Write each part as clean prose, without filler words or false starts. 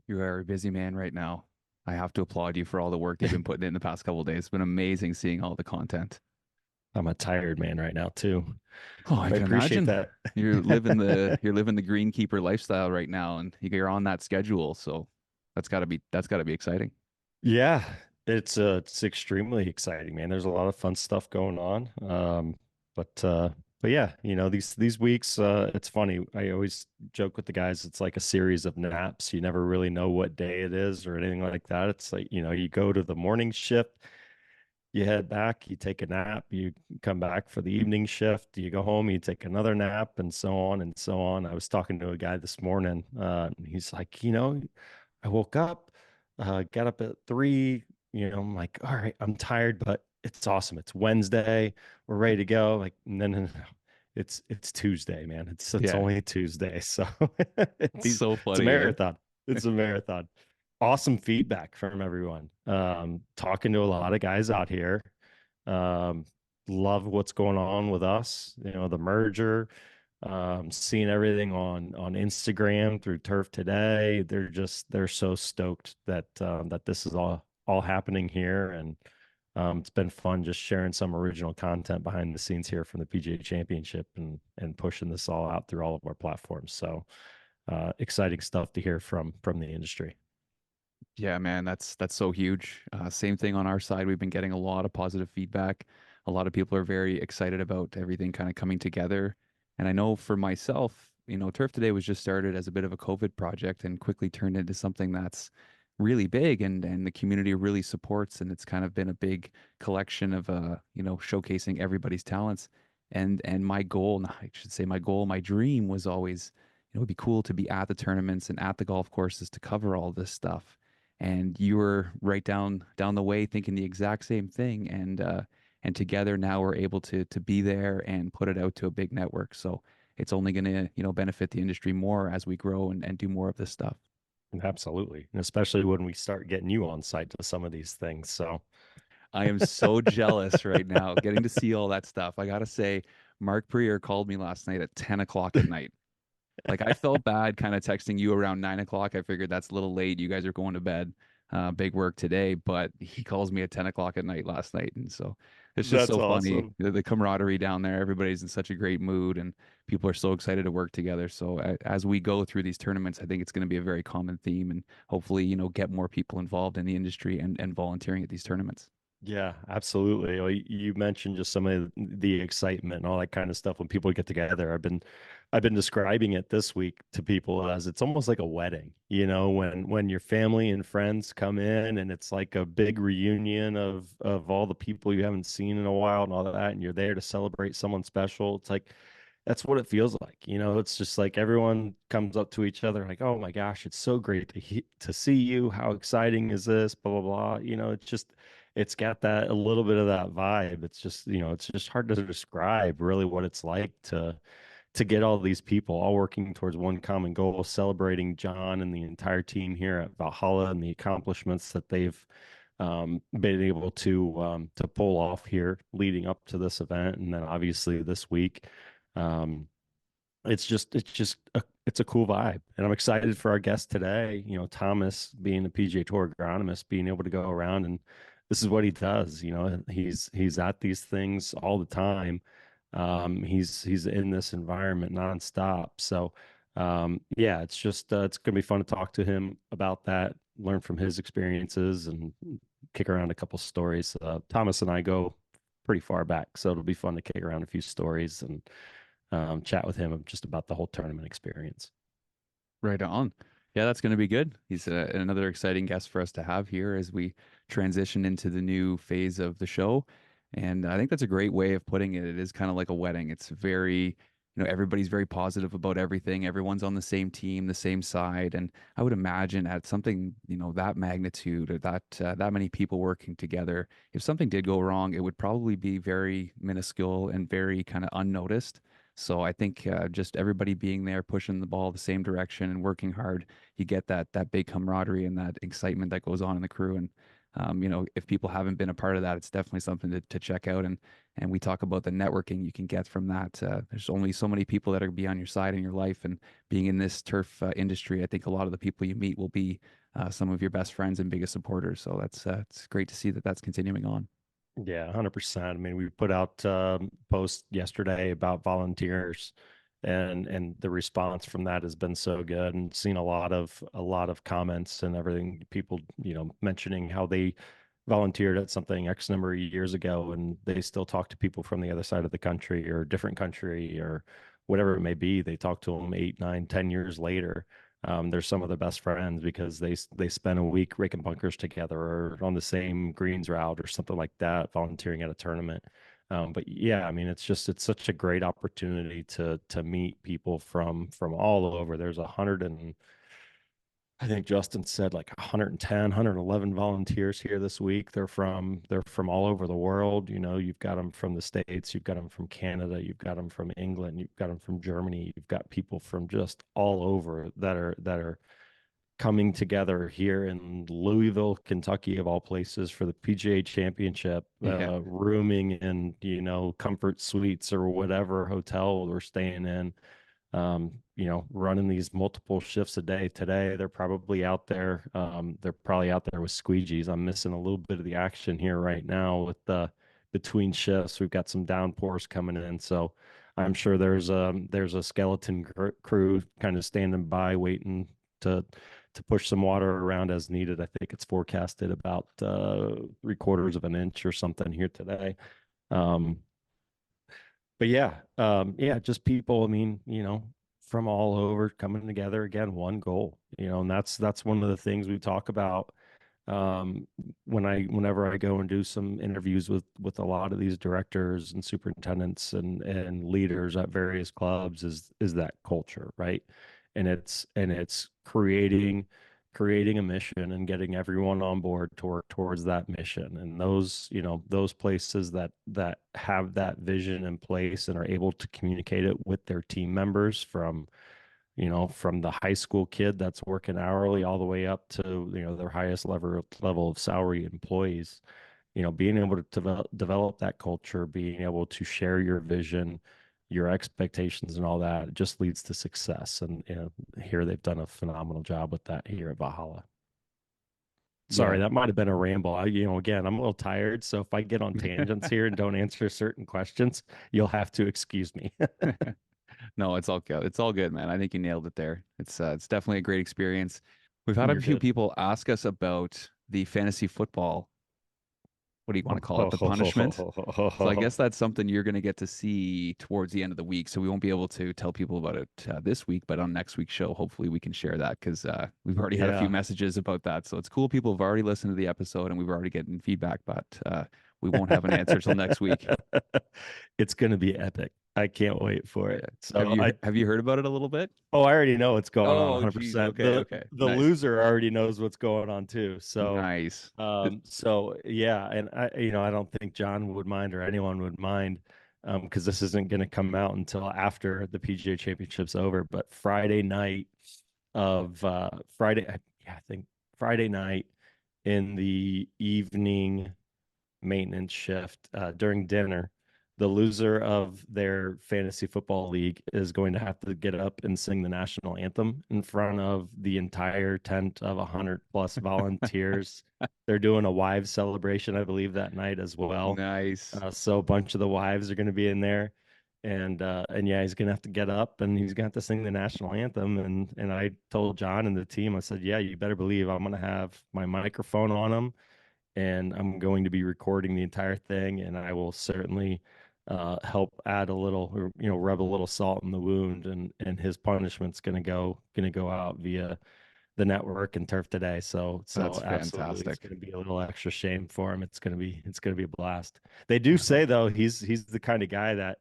You are a busy man right now. I have to applaud you for all the work you've been putting in the past couple of days. It's been amazing seeing all the content. I'm a tired man right now too. Oh, I I can appreciate imagine. that. You're living the greenkeeper lifestyle right now, and you're on that schedule. So that's gotta be exciting. Yeah, it's extremely exciting, man. There's a lot of fun stuff going on. But uh but yeah, these weeks it's funny. I always joke with the guys it's like a series of naps. You never really know what day it is or anything like that. It's like, you go to the morning shift, you head back, you take a nap, you come back for the evening shift, you go home, you take another nap, and so on and so on. I was talking to a guy this morning, and he's like, I woke up, got up at 3, I'm like, all right, I'm tired, but it's awesome. It's Wednesday, we're ready to go. Like, no. It's Tuesday, man. It's Yeah, only Tuesday, so it's so it's a funny, eh? marathon. It's a marathon. Awesome feedback from everyone. Talking to a lot of guys out here. Um, Love what's going on with us, the merger, seeing everything on Instagram through Turf Today. They're so stoked that this is all happening here, and it's been fun just sharing some original content behind the scenes here from the PGA Championship and pushing this all out through all of our platforms. So exciting stuff to hear from the industry. Yeah, man, that's so huge. Same thing on our side. We've been getting a lot of positive feedback. A lot of people are very excited about everything kind of coming together. And I know for myself, Turf Today was just started as a bit of a COVID project and quickly turned into something that's really big and the community really supports. And it's kind of been a big collection of showcasing everybody's talents. And my goal, no, I should say my goal, my dream was always, it would be cool to be at the tournaments and at the golf courses to cover all this stuff, and you were right down the way thinking the exact same thing, and together now we're able to be there and put it out to a big network. So it's only going to benefit the industry more as we grow and do more of this stuff. Absolutely. And especially when we start getting you on site to some of these things. So, I am so jealous right now getting to see all that stuff. I gotta say, Mark Prier called me last night at 10 o'clock at night. Like I felt bad kind of texting you around 9 o'clock. I figured that's a little late. You guys are going to bed. Big work today, but he calls me at 10 o'clock at night last night. And so it's just that's so funny. awesome. The camaraderie down there, everybody's in such a great mood and people are so excited to work together. So as we go through these tournaments, I think it's going to be a very common theme and hopefully, get more people involved in the industry and volunteering at these tournaments. Yeah, absolutely. Well, you mentioned just some of the excitement and all that kind of stuff when people get together. I've been describing it this week to people as it's almost like a wedding, when your family and friends come in and it's like a big reunion of all the people you haven't seen in a while and all that, and you're there to celebrate someone special. It's like that's what it feels like. It's just like everyone comes up to each other like, "Oh my gosh, it's so great to see you. How exciting is this?" Blah blah blah. It's got that a little bit of that vibe. It's just hard to describe really what it's like to get all these people all working towards one common goal, celebrating John and the entire team here at Valhalla and the accomplishments that they've been able to pull off here leading up to this event, and then obviously this week. Um, it's a cool vibe, and I'm excited for our guest today. Thomas, being a PGA Tour agronomist, being able to go around and this is what he does. He's at these things all the time. He's in this environment nonstop. So yeah, it's gonna be fun to talk to him about that, learn from his experiences, and kick around a couple stories. Thomas and I go pretty far back, so it'll be fun to kick around a few stories and chat with him just about the whole tournament experience. Right on. Yeah, that's going to be good. He's another exciting guest for us to have here as we transition into the new phase of the show. And I think that's a great way of putting it. It is kind of like a wedding. It's very, everybody's very positive about everything. Everyone's on the same team, the same side. And I would imagine at something, that magnitude or that many people working together, if something did go wrong, it would probably be very minuscule and very kind of unnoticed. So I think just everybody being there, pushing the ball the same direction and working hard, you get that big camaraderie and that excitement that goes on in the crew. And if people haven't been a part of that, it's definitely something to check out. And we talk about the networking you can get from that. There's only so many people that are be on your side in your life, and being in this turf industry, I think a lot of the people you meet will be some of your best friends and biggest supporters. So that's it's great to see that that's continuing on. Yeah, 100%. I mean, we put out post yesterday about volunteers, and the response from that has been so good, and seen a lot of comments and everything. People, mentioning how they volunteered at something X number of years ago, and they still talk to people from the other side of the country or different country or whatever it may be. They talk to them 8, 9, 10 years later. They're some of the best friends because they spend a week raking bunkers together or on the same greens route or something like that, volunteering at a tournament. But yeah, I mean, it's such a great opportunity to meet people from all over. There's 100 and I think Justin said like 110, 111 volunteers here this week. They're from all over the world. You've got them from the States, you've got them from Canada, you've got them from England, you've got them from Germany, you've got people from just all over that are coming together here in Louisville, Kentucky, of all places, for the PGA Championship, Yeah, rooming in, comfort suites or whatever hotel we're staying in, running these multiple shifts a day. Today, they're probably out there. They're probably out there with squeegees. I'm missing a little bit of the action here right now with the between shifts. We've got some downpours coming in, so I'm sure there's a skeleton crew kind of standing by waiting to push some water around as needed. I think it's forecasted about 3/4 of an inch or something here today. Um, but yeah, just people. I mean, from all over coming together again, one goal. And that's one of the things we talk about um, whenever I go and do some interviews with a lot of these directors and superintendents and leaders at various clubs is that culture, right? And it's creating a mission and getting everyone on board towards that mission. And those places that have that vision in place and are able to communicate it with their team members, from the high school kid that's working hourly all the way up to their highest level of salary employees. Being able to develop that culture, being able to share your vision, your expectations, and all that just leads to success. And here they've done a phenomenal job with that here at Valhalla. Sorry, yeah. that might have been a ramble. Again, I'm a little tired, so if I get on tangents here and don't answer certain questions, you'll have to excuse me. No, it's all good. It's all good, man. I think you nailed it there. It's definitely a great experience. We've had a You're few good. people ask us about the fantasy football. What do you want to call it? The punishment. So I guess that's something you're going to get to see towards the end of the week. So we won't be able to tell people about it this week, but on next week's show, hopefully we can share that because we've already had a few Yeah. messages about that. So it's cool. People have already listened to the episode and we've already getting feedback, but we won't have an answer till next week. It's going to be epic. I can't wait for Yeah. it. So I Have you heard about it a little bit? Oh, I already know what's going on Oh, geez. 100%. Okay. The Okay. the Nice. loser already knows what's going on too. So Nice. so yeah, and I don't think John would mind or anyone would mind because this isn't going to come out until after the PGA Championship's over, but I think Friday night in the evening maintenance shift during dinner, the loser of their fantasy football league is going to have to get up and sing the national anthem in front of the entire tent of 100 plus volunteers. They're doing a wives celebration, I believe, that night as well. Nice. So a bunch of the wives are going to be in there. And yeah, he's gonna have to get up and he's gonna have to sing the national anthem. And I told John and the team, I said, yeah, you better believe I'm gonna have my microphone on him and I'm going to be recording the entire thing, and I will certainly help add a little, or rub a little salt in the wound, and his punishment's gonna go out via the network and Turf Today. So That's absolutely, it's fantastic. gonna be a little extra shame for him. It's gonna be a blast. They do say though he's the kind of guy that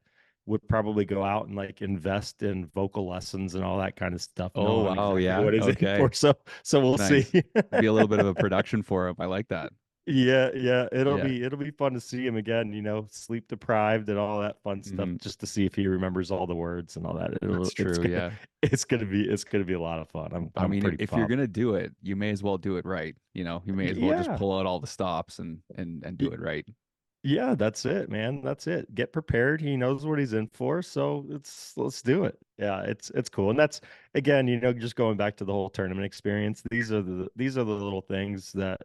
would probably go out and like invest in vocal lessons and all that kind of stuff, Oh, knowing wow. exactly Yeah. what he's in Okay. for. So we'll see. Nice. Be a little bit of a production for him. I like that. Yeah, yeah, Yeah. it'll be fun to see him again, sleep deprived and all that fun stuff, Hmm. just to see if he remembers all the words and all that. That's true. Yeah. It's gonna be a lot of fun. I I'm mean, pretty if you're pumped. gonna do it, you may as well do it right. You may as well just Yeah. pull out all the stops and do it right. Yeah, that's it, man. That's it. Get prepared. He knows what he's in for, so let's do it. Yeah, it's cool. And that's again, just going back to the whole tournament experience. These are the little things that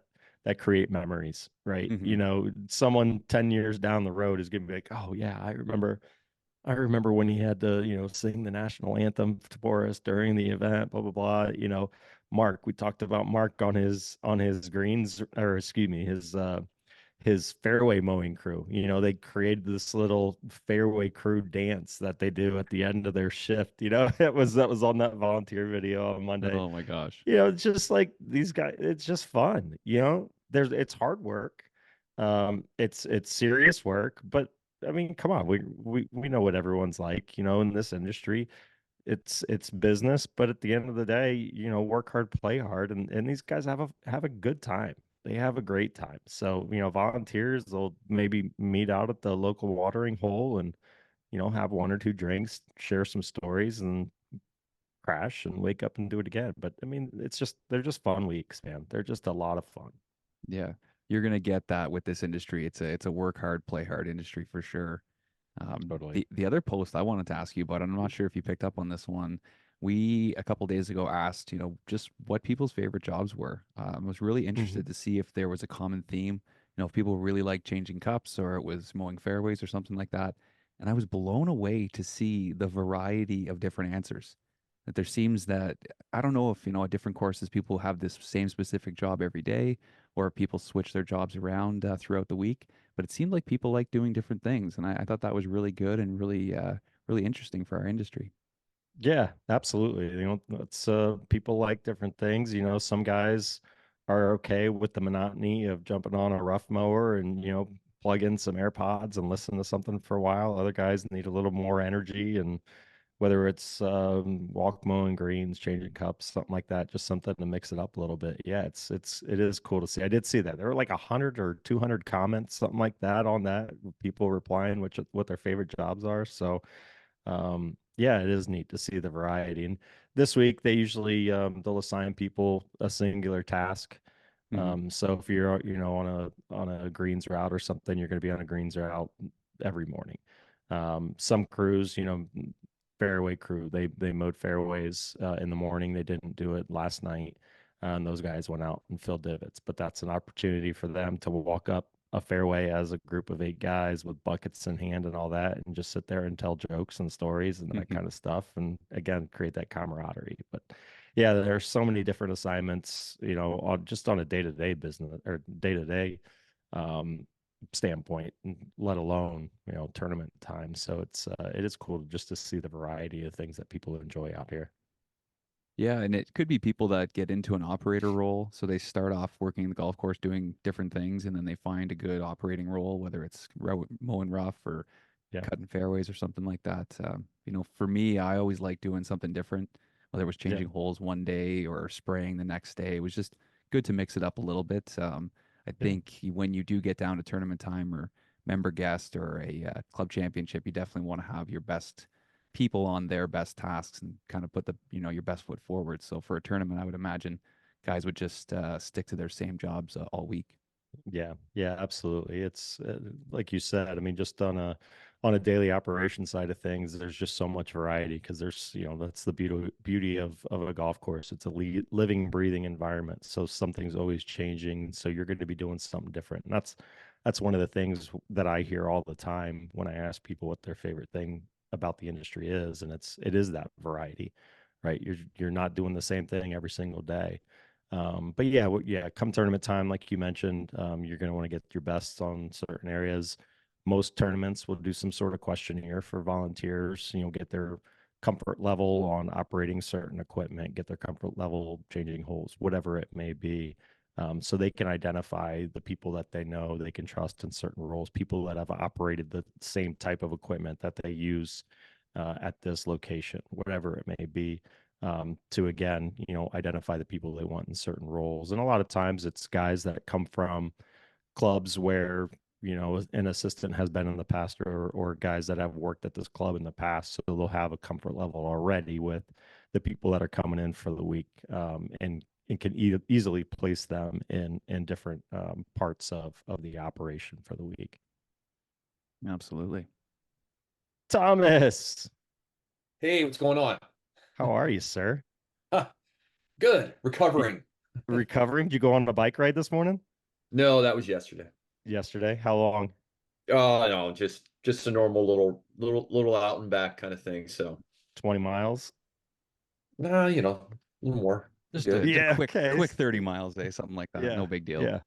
create memories, right? Hmm. Someone 10 years down the road is gonna be like, "Oh yeah, I remember when he had to, sing the national anthem for us during the event, blah blah blah." Mark, we talked about Mark on his greens, or excuse me, his fairway mowing crew. They created this little fairway crew dance that they do at the end of their shift. That was on that volunteer video on Monday. Oh my gosh. It's just like these guys, it's just fun. It's hard work. It's serious work, but I mean, come on, we know what everyone's like, in this industry. It's business, but at the end of the day, work hard, play hard, and these guys have a good time. They have a great time. So, volunteers, they'll maybe meet out at the local watering hole and, have one or two drinks, share some stories, and crash and wake up and do it again. But I mean, they're just fun weeks, man. They're just a lot of fun. Yeah. You're gonna get that with this industry. It's a work hard, play hard industry for sure. Totally. The other post I wanted to ask you about, and I'm not sure if you picked up on this one. We a couple days ago asked, just what people's favorite jobs were. I was really Hmm. interested to see if there was a common theme. If people really like changing cups or it was mowing fairways or something like that. And I was blown away to see the variety of different answers. That there seems that I don't know if, at different courses people have this same specific job every day, or people switch their jobs around throughout the week, but it seemed like people like doing different things, and I thought that was really good and really interesting for our industry. Yeah, absolutely. It's people like different things. Some guys are okay with the monotony of jumping on a rough mower and, plug in some AirPods and listen to something for a while. Other guys need a little more energy, and whether it's walk mowing greens, changing cups, something like that, just something to mix it up a little bit. Yeah, it is cool to see. I did see that. There were like 100 or 200 comments, something like that on that, people replying what their favorite jobs are. So yeah, it is neat to see the variety. And this week they usually they'll assign people a singular task. Hmm. So if you're on a greens route or something, you're going to be on a greens route every morning. Some crews, fairway crew, they mowed fairways in the morning. They didn't do it last night, and those guys went out and filled divots. But that's an opportunity for them to walk up a fairway as a group of 8 guys with buckets in hand and all that, and just sit there and tell jokes and stories and that Hmm. kind of stuff. And again, create that camaraderie. But yeah, there are so many different assignments, just on a day-to-day business or day-to-day um, standpoint, let alone, tournament time. So it is cool just to see the variety of things that people enjoy out here. Yeah, and it could be people that get into an operator role. So they start off working the golf course doing different things, and then they find a good operating role, whether it's mowing rough or Yeah. cutting fairways or something like that. For me, I always like doing something different, whether it was Yeah. changing holes one day or spraying the next day. It was just good to mix it up a little bit. I Yeah. think when you do get down to tournament time or member guest or a club championship, you definitely want to have your best people on their best tasks and kind of put your best foot forward. So for a tournament, I would imagine guys would just stick to their same jobs all week. Yeah, yeah, absolutely. It's like you said. I mean, just on a daily operation side of things, there's just so much variety because there's, that's the beauty of a golf course. It's a living, breathing environment. So something's always changing. So you're going to be doing something different. And that's one of the things that I hear all the time when I ask people what their favorite thing about the industry is, and it is that variety, right? You're not doing the same thing every single day. But yeah, yeah, come tournament time, like you mentioned, you're going to want to get your best on certain areas. Most tournaments will do some sort of questionnaire for volunteers, get their comfort level on operating certain equipment, get their comfort level changing holes, whatever it may be. So they can identify the people that they know they can trust in certain roles, people that have operated the same type of equipment that they use at this location, whatever it may be, to again, identify the people they want in certain roles. And a lot of times it's guys that come from clubs where, an assistant has been in the past, or guys that have worked at this club in the past. So they'll have a comfort level already with the people that are coming in for the week, and can easily place them in different parts of the operation for the week. Absolutely. Thomas, Hey, what's going on? how are you, sir? Huh, good. You Recovering. recovering? Did you go on a bike ride this morning? No, that was yesterday. Yesterday? How long? Oh no, just a normal little out and back kind of thing. So, 20 miles? nah, a little more. We're Just a, good. just a Yeah, quick okay. quick 30 miles a day, something like that. Yeah, No big deal. yeah.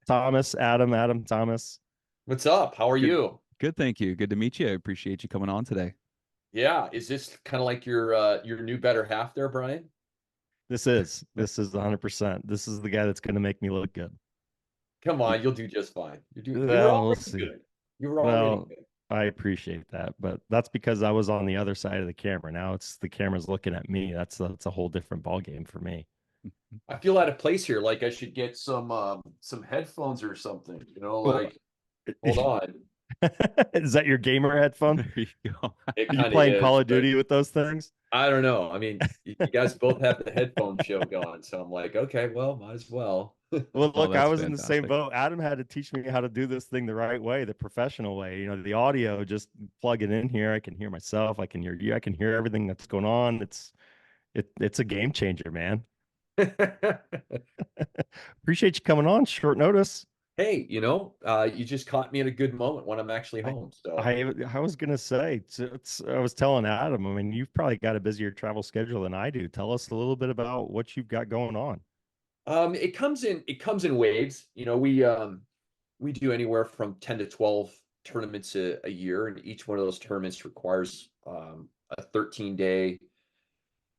Thomas, Adam, Thomas. What's up? How are Good. you? Good, thank you. Good to meet you. I appreciate you coming on today. Yeah, is this kind of like your new better half there, Brian? This is 100%. This is the guy that's going to make me look good. Come Y- on, you'll do just fine. You were Well, we'll already see. good. You were already Well, good. I appreciate that, but that's because I was on the other side of the camera. Now it's the camera's looking at me. That's a whole different ball game for me. I feel out of place here. Like I should get some headphones or something. Well, Like hold on. is that your gamer headphone? There you go. It Are you kind of playing is, Call of but Duty with those things? I don't know. I mean, you guys both have the headphone show going, so I'm like, okay, well, might as well. Well, Oh, look, I that's was in the same fantastic. boat. Adam had to teach me how to do this thing the right way, the professional way. The audio, just plug it in here. I can hear myself. I can hear you. I can hear everything that's going on. It's a game changer, man. Appreciate you coming on short notice. Hey, you just caught me at a good moment when I'm actually I home. So, I was gonna say, I was telling Adam, I mean, you've probably got a busier travel schedule than I do. Tell us a little bit about what you've got going on. it comes in waves. We do anywhere from 10 to 12 tournaments a year, and each one of those tournaments requires a 13-day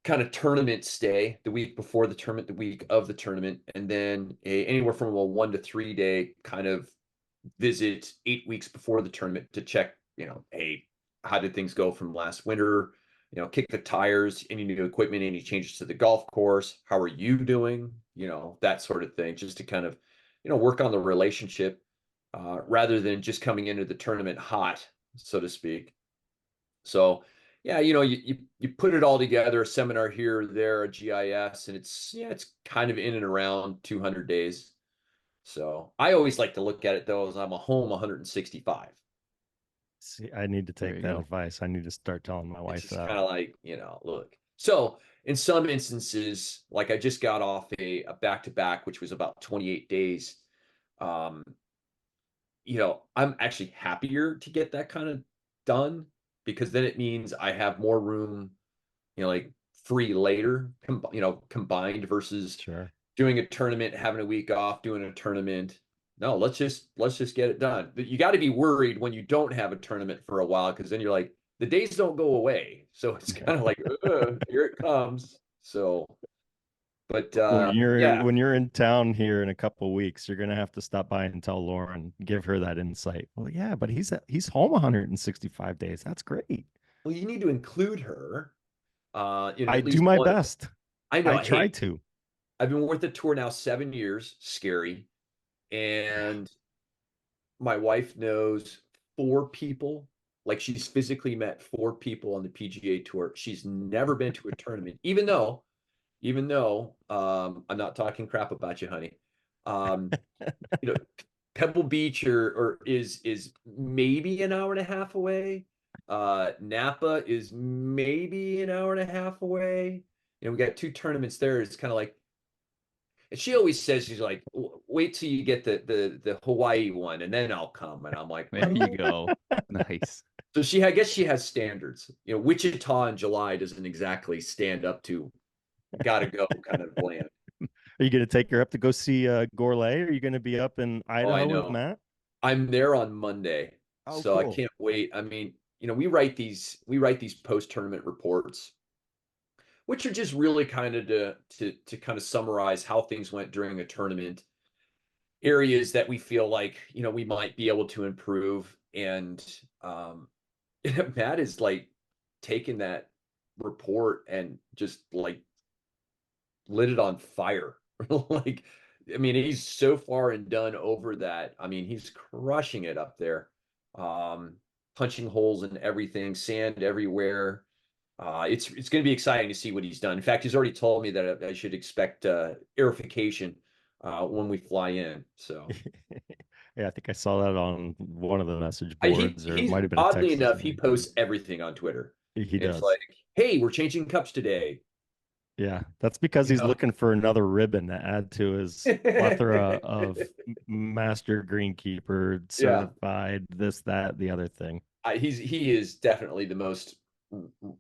kind of tournament stay the week before the tournament, the week of the tournament, and then anywhere from a 1 to 3 day kind of visit 8 weeks before the tournament to check, hey, how did things go from last winter? Kick the tires, any new equipment, any changes to the golf course, how are you doing? That sort of thing, just to kind of, work on the relationship rather than just coming into the tournament hot, so to speak. So, yeah, you put it all together, a seminar here or there, a GIS, and it's kind of in and around 200 days. So I always like to look at it though as I'm a home 165. See, I need to There take you that go. advice. I need to start telling my It's wife just that. kind of like, look. So in some instances, like I just got off a back-to-back, which was about 28 days. Um, I'm actually happier to get that kind of done because then it means I have more room, like free later, combined versus Sure. doing a tournament, having a week off, doing a tournament. No, let's just get it done. But you got to be worried when you don't have a tournament for a while because then you're like the days don't go away. So it's kind of like here it comes. So, but When you're yeah, when you're in town here in a couple of weeks, you're gonna have to stop by and tell Lauren, give her that insight. Well, yeah, but he's home 165 days. That's great. well, you need to include her. I At do least my one. best. I I know. try Hey, to. I've been with the tour now 7 years. Scary, and my wife knows four people. Like she's physically met four people on the PGA Tour. She's never been to a tournament, even though I'm not talking crap about you, honey. Um, you know, Pebble Beach or is maybe an hour and a half away. Napa is maybe an hour and a half away. We got two tournaments there. It's kind of like, and she always says, she's like, wait till you get the Hawaii one, and then I'll come. And I'm like, There you go. Nice. so I guess she has standards. Wichita in July doesn't exactly stand up to gotta go kind of land. Are you gonna take her up to go see Gourlay? Are you gonna be up in Oh, I Idaho with know. Matt? I'm there on Monday, Oh, so I cool. can't wait. I mean, we write these post-tournament reports, which are just really kind of to kind of summarize how things went during a tournament, areas that we feel like, we might be able to improve. And Matt is like taking that report and just like lit it on fire. Like I mean, he's so far and done over that. I mean, he's crushing it up there. Punching holes in everything, sand everywhere. It's going to be exciting to see what he's done. In fact, he's already told me that I should expect aerification when we fly in. So Yeah, I think I saw that on one of the message boards, or it he's might have been a oddly text or enough, he something. posts everything on Twitter. He It's does. like, hey, we're changing cups today. Yeah, that's because You he's know, looking for another ribbon to add to his plethora of master greenkeeper, yeah, certified, this, that, the other thing. he is definitely the most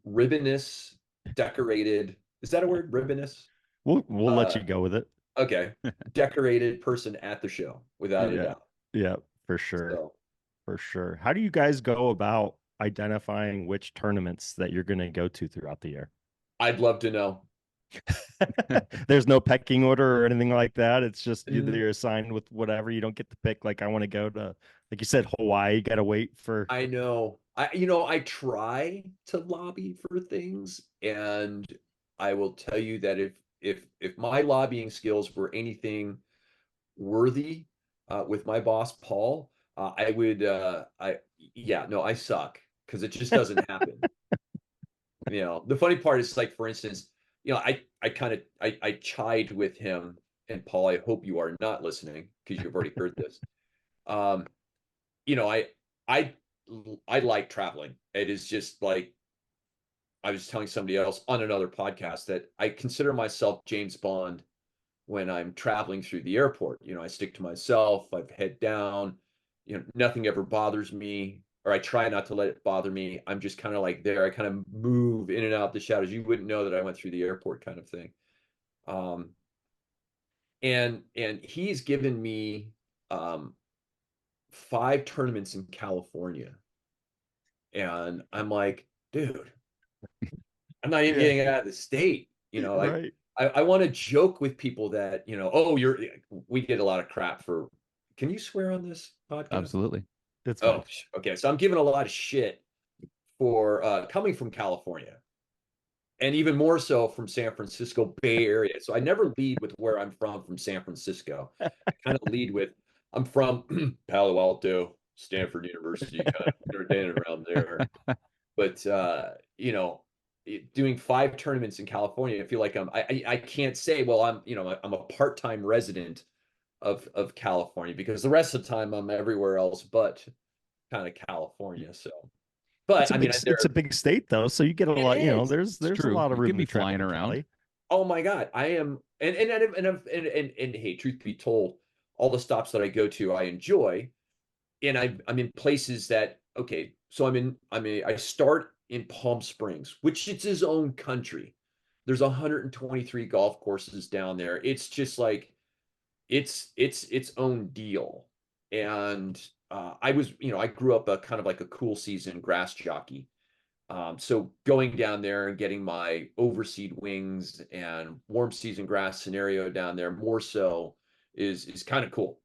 ribbonous, decorated. Is that a word? Ribbonous? We'll let Uh, you go with it. okay, decorated person at the show, without a Yeah, doubt. yeah, for sure. So For sure. How do you guys go about identifying which tournaments that you're going to go to throughout the year? I'd love to know. There's no pecking order or anything like that. It's just Mm, you're assigned with whatever. You don't get to pick, like, I want to go to, like you said, Hawaii. You got to wait for. I know. I try to lobby for things, and I will tell you that if my lobbying skills were anything worthy with my boss Paul, I would I yeah, no, I suck because it just doesn't happen. The funny part is, like, for instance, I kind of I chide with him, and Paul, I hope you are not listening because you've already heard this. Um, you know, I I like traveling. It is just like I was telling somebody else on another podcast that I consider myself James Bond when I'm traveling through the airport. I stick to myself, I head down, nothing ever bothers me, or I try not to let it bother me. I'm just kind of like there. I kind of move in and out the shadows. You wouldn't know that I went through the airport kind of thing. Um, and he's given me 5 tournaments in California. And I'm like, dude, I'm not even Yeah, getting out of the state. right. I want to joke with people that, oh, we get a lot of crap for, can you swear on this podcast? Absolutely. It's fine. Oh, okay. So I'm giving a lot of shit for coming from California, and even more so from San Francisco Bay Area. So I never lead with where I'm from San Francisco. I kind of lead with, I'm from Palo Alto, Stanford University, kind of around there. But doing 5 tournaments in California, I feel like I can't say, well, I'm a part-time resident of California, because the rest of the time I'm everywhere else but kind of California. So, but I mean, It's a big state though, so you get a it lot. is. It's There's a true. lot of You can room be to travel flying to around. Cali. Oh my God, I am, and hey, truth be told, all the stops that I go to, I enjoy, and I'm in places that, okay, so I start in Palm Springs, which it's his own country. There's 123 golf courses down there. It's just like it's its own deal. And I grew up a kind of like a cool season grass jockey. So going down there and getting my overseed wings and warm season grass scenario down there more so is kind of cool.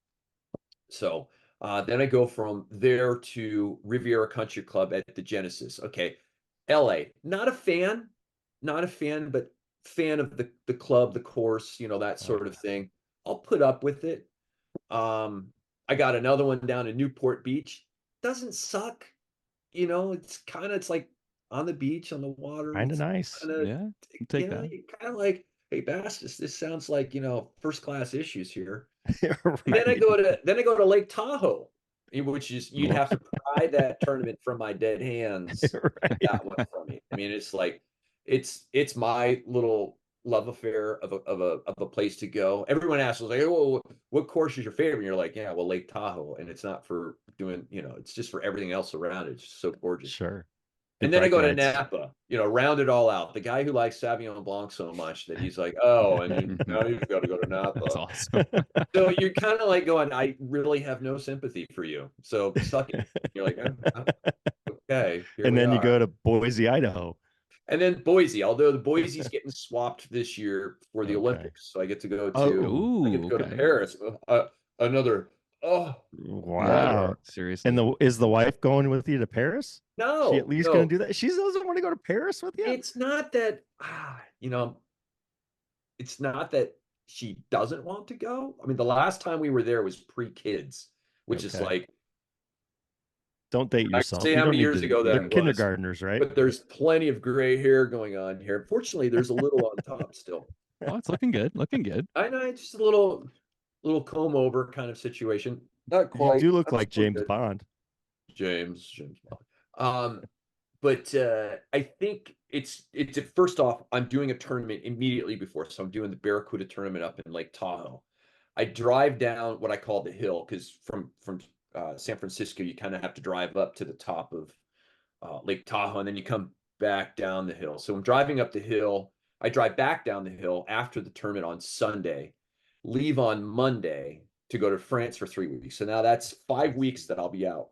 So then I go from there to Riviera Country Club at the Genesis. Okay, LA. Not a fan, but fan of the club, the course, that Oh sort of yeah. thing. I'll put up with it. Um, I got another one down in Newport Beach. Doesn't suck. It's like on the beach, on the water. Kind of It's nice. kind of, Yeah, I'll take that. you kind of like, hey, Bastis, this sounds like, first class issues here. And Right. then I go to Lake Tahoe, which is, you'd Well, have to pry that tournament from my dead hands to get Right. that one from me. I mean, it's like it's my little love affair of a place to go. Everyone asks, like, oh, what course is your favorite? And you're like, yeah, well, Lake Tahoe, and it's not for doing, it's just for everything else around it. It's just so gorgeous. Sure. And Good then I bike go to rides. Napa, round it all out. The guy who likes Sauvignon Blanc so much that he's like, oh, and now you've got to go to that's Napa. awesome. So you're kind of like going, I really have no sympathy for you. So suck it. You're like, okay, here And we then you are. go to Boise, Idaho. And then Boise, although the Boise's getting swapped this year for the Okay. Olympics. So Oh, I get Ooh, to go to okay. Paris. Another, oh, Yeah, nightmare. wow. And seriously. is the wife going with you to Paris? She at No, least going no, to do that? She doesn't want to go to Paris with you? it's not that, it's not that she doesn't want to go. I mean, the last time we were there was pre-kids, which is Okay. like, Don't date I can yourself. say You how don't many need years to. ago They're that was, kindergartners, right? but there's plenty of gray hair going on here. Fortunately, there's a little on top still. Oh, it's looking good. Looking good. I know, it's just a little comb over kind of situation. Not You quite. do look I'm like still James good. Bond. James Bond. But I think it's first off, I'm doing a tournament immediately before, so I'm doing the Barracuda tournament up in Lake Tahoe. I drive down what I call the hill because from San Francisco, you kind of have to drive up to the top of Lake Tahoe, and then you come back down the hill. So I'm driving up the hill. I drive back down the hill after the tournament on Sunday, leave on Monday to go to France for 3 weeks. So now that's 5 weeks that I'll be out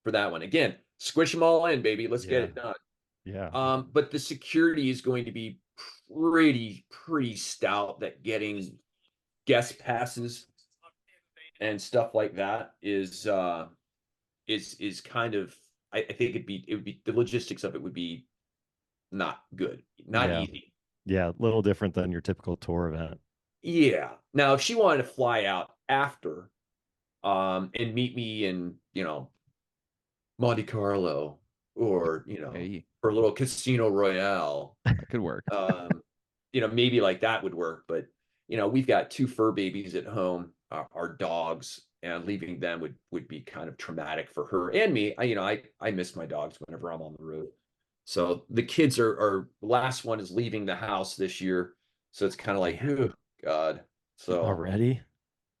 for that one. Again, squish them all in, baby. Let's get Yeah. it done. Yeah. But the security is going to be pretty stout. That getting guest passes and stuff like that is kind of, I think it would be the logistics of it would be not good, not Yeah. easy. Yeah. A little different than your typical tour event. Yeah. Now, if she wanted to fly out after, and meet me in, Monte Carlo or, Hey, for a little Casino Royale, that could work. um, maybe like that would work. But, we've got two fur babies at home, our dogs, and leaving them would be kind of traumatic for her and me. I miss my dogs whenever I'm on the road. So the kids are last one is leaving the house this year. So it's kind of like, oh, God. So Already?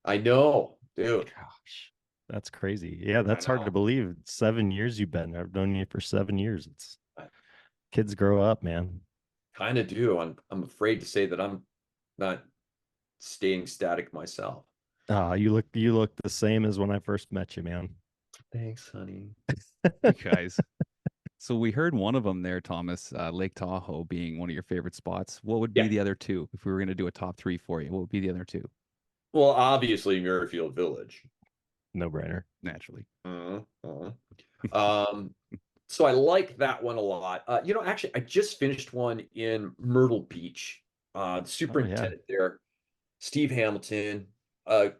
I know, dude. Gosh, that's crazy. Yeah, I that's hard to know. believe. 7 years you've been there. I've known you for 7 years. It's I kids grow up, man. kind of do. I'm afraid to say that I'm not staying static myself. You look the same as when I first met you, man. Thanks, honey. You guys. So we heard one of them there, Thomas, Lake Tahoe being one of your favorite spots. What would be Yeah. the other two if we were going to do a top three for you? What would be the other two? Well, obviously Muirfield Village. No brainer. Naturally. Uh, uh. Um, so I like that one a lot. Actually, I just finished one in Myrtle Beach. The Oh yeah. superintendent there, Steve Hamilton, a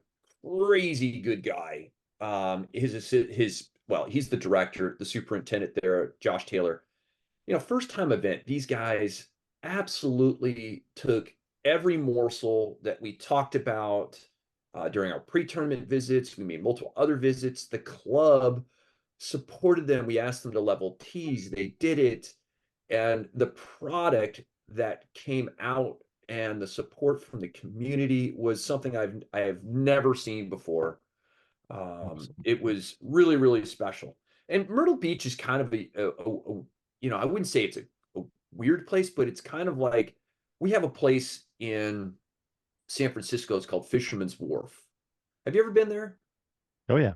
crazy good guy. He's the director, the superintendent there, Josh Taylor. First time event, these guys absolutely took every morsel that we talked about during our pre-tournament visits. We made multiple other visits. The club supported them. We asked them to level tees. They did it. And the product that came out and the support from the community was something I have never seen before. Awesome. It was really special. And Myrtle Beach is kind of I wouldn't say it's a weird place, but it's kind of like we have a place in San Francisco. It's called Fisherman's Wharf. Have you ever been there? Oh yeah.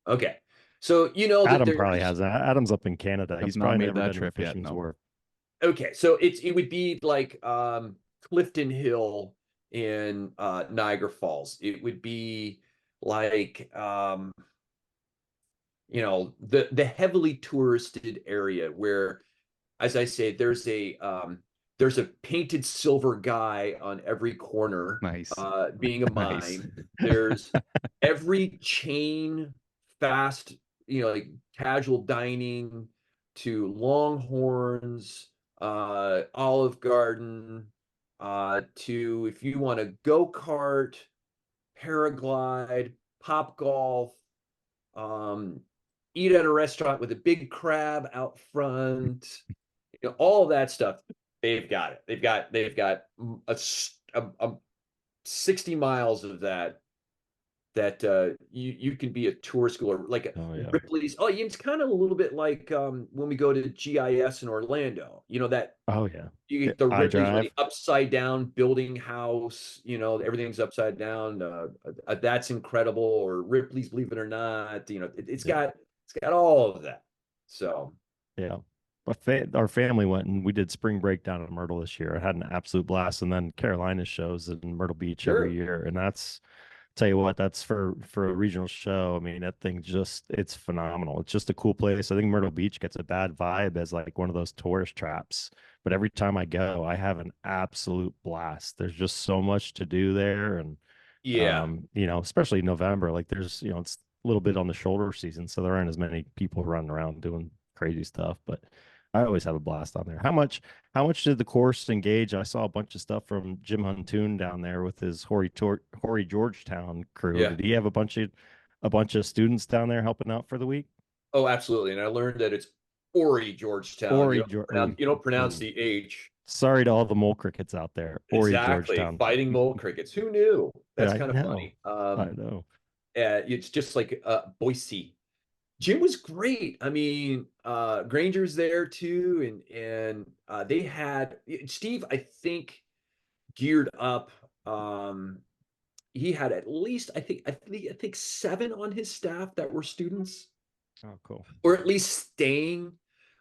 Okay. So you know that Adam probably there's has that. Adam's up in Canada. I've He's not probably made never that been to the trip yet. Fisherman's No. Wharf. okay. So it would be like Clifton Hill in Niagara Falls. It would be like the heavily touristed area where, as I say, there's a painted silver guy on every corner, Nice. being a Nice. mime. There's every chain, fast, like casual dining to Longhorns, Olive Garden, to if you want to go kart, paraglide, pop golf, um, eat at a restaurant with a big crab out front, all of that stuff. They've got it. They've got a 60 miles of that you can be a tour school or like Oh yeah. Ripley's. Oh, it's kind of a little bit like when we go to GIS in Orlando. That Oh yeah. you get the I Ripley's or drive. the upside down building house. Everything's upside down. That's incredible. Or Ripley's, believe it or not. It's Yeah. got all of that. So Yeah. Our family went and we did spring break down in Myrtle this year. I had an absolute blast. And then Carolina shows in Myrtle Beach every sure, year. And that's Tell you what, that's for a regional show. I mean, that thing just it's phenomenal. It's just a cool place. I think Myrtle Beach gets a bad vibe as like one of those tourist traps. But every time I go, I have an absolute blast. There's just so much to do there. And Yeah. especially November, like there's, it's a little bit on the shoulder season, so there aren't as many people running around doing crazy stuff. But I always have a blast on there. How much did the course engage? I saw a bunch of stuff from Jim Huntoon down there with his Horry Georgetown crew. Yeah. Did he have a bunch of students down there helping out for the week? Oh, absolutely. And I learned that it's Ori Georgetown. Horry George. You don't pronounce the H. Sorry to all the mole crickets out there. Horry Exactly. Georgetown. Fighting mole crickets. Who knew? That's I kind of know. funny. I know. It's just like Boise. Jim was great. I mean, Granger's there too, and they had Steve, I think, geared up. He had at least, I think 7 on his staff that were students, Oh, cool. or at least staying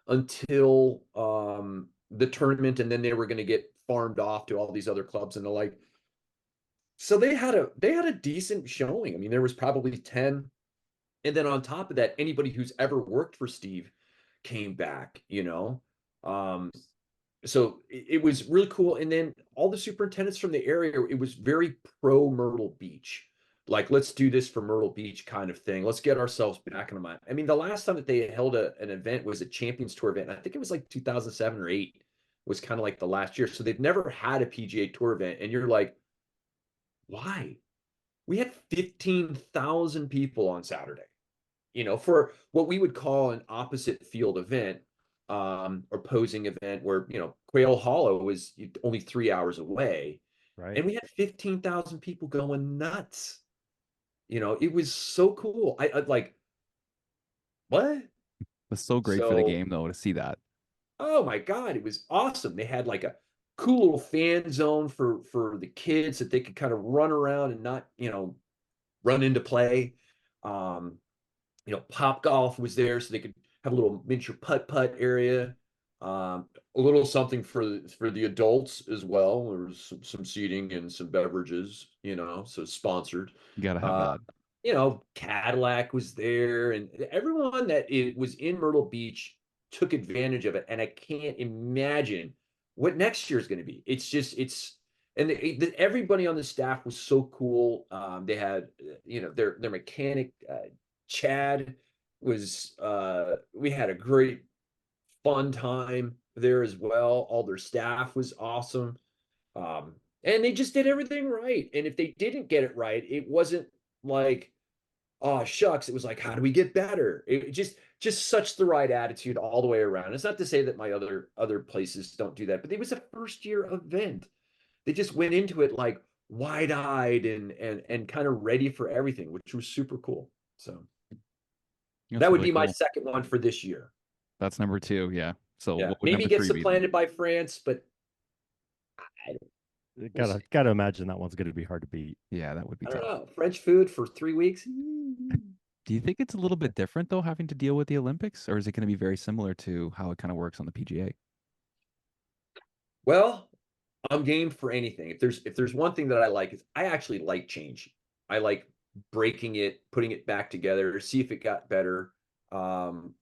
until the tournament, and then they were going to get farmed off to all these other clubs and the like. So they had a decent showing. I mean, there was probably 10. And then on top of that, anybody who's ever worked for Steve came back. Um, so it was really cool. And then all the superintendents from the area, it was very pro Myrtle Beach. Like, let's do this for Myrtle Beach kind of thing. Let's get ourselves back in the mind. I mean, the last time that they held an event was a Champions Tour event. I think it was like 2007 or 8 was kind of like the last year. So they've never had a PGA Tour event. And you're like, why? We had 15,000 people on Saturday, for what we would call an opposite field event, or posing event where, Quail Hollow was only 3 hours away. Right. And we had 15,000 people going nuts. It was so cool. I like, what? It's so great for the So, game though to see that. oh my God, it was awesome. They had like a cool little fan zone for the kids that they could kind of run around and not, run into play. Um, Pop Golf was there, so they could have a little miniature putt area. A little something for the adults as well. There was some seating and some beverages, so sponsored. You gotta have Uh, that. Cadillac was there, and everyone that it was in Myrtle Beach took advantage of it. And I can't imagine what next year is going to be. And everybody on the staff was so cool. They had, their mechanic, Chad was. We had a great fun time there as well. All their staff was awesome. And they just did everything right. And if they didn't get it right, it wasn't like, oh shucks. It was like, how do we get better? It just such the right attitude all the way around. It's not to say that my other places don't do that, but it was a first year event. They just went into it like wide-eyed and kind of ready for everything, which was super cool. So That's that would really be my cool. second one for this year. That's number 2. Yeah. So Yeah, what would maybe number get 3 be then? supplanted by France, but I don't, we'll Gotta see. gotta imagine that one's gonna be hard to beat. Yeah, that would be I don't tough. know. French food for 3 weeks. Do you think it's a little bit different though, having to deal with the Olympics, or is it going to be very similar to how it kind of works on the PGA? Well, I'm game for anything. If there's one thing that I like is I actually like change. I like breaking it, putting it back together, see if it got better. Um,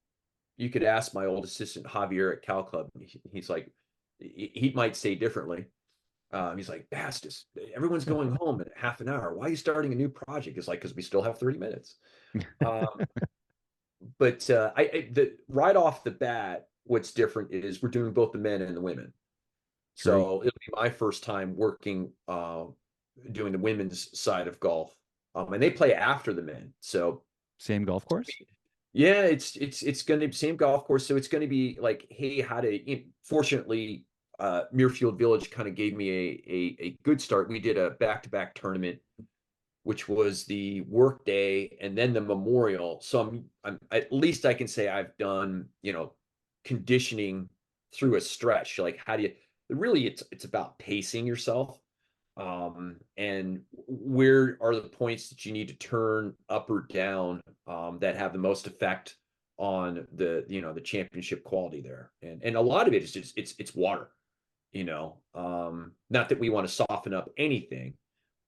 you could ask my old assistant Javier at Cal Club. He's like, he might say differently. He's like, Bastis, everyone's going home in half an hour. Why are you starting a new project? It's like, because we still have 30 minutes. Um, but right off the bat, what's different is we're doing both the men and the women. True. So it'll be my first time working, doing the women's side of golf. And they play after the men. So Same golf course? yeah, it's going to be same golf course. So it's going to be like, hey, fortunately, Muirfield Village kind of gave me a good start. We did a back-to-back tournament, which was the work day and then the memorial. So I'm at least I can say I've done, conditioning through a stretch. Like, how do you really, it's about pacing yourself. And where are the points that you need to turn up or down, that have the most effect on the championship quality there. And a lot of it is just, it's water. Not that we want to soften up anything,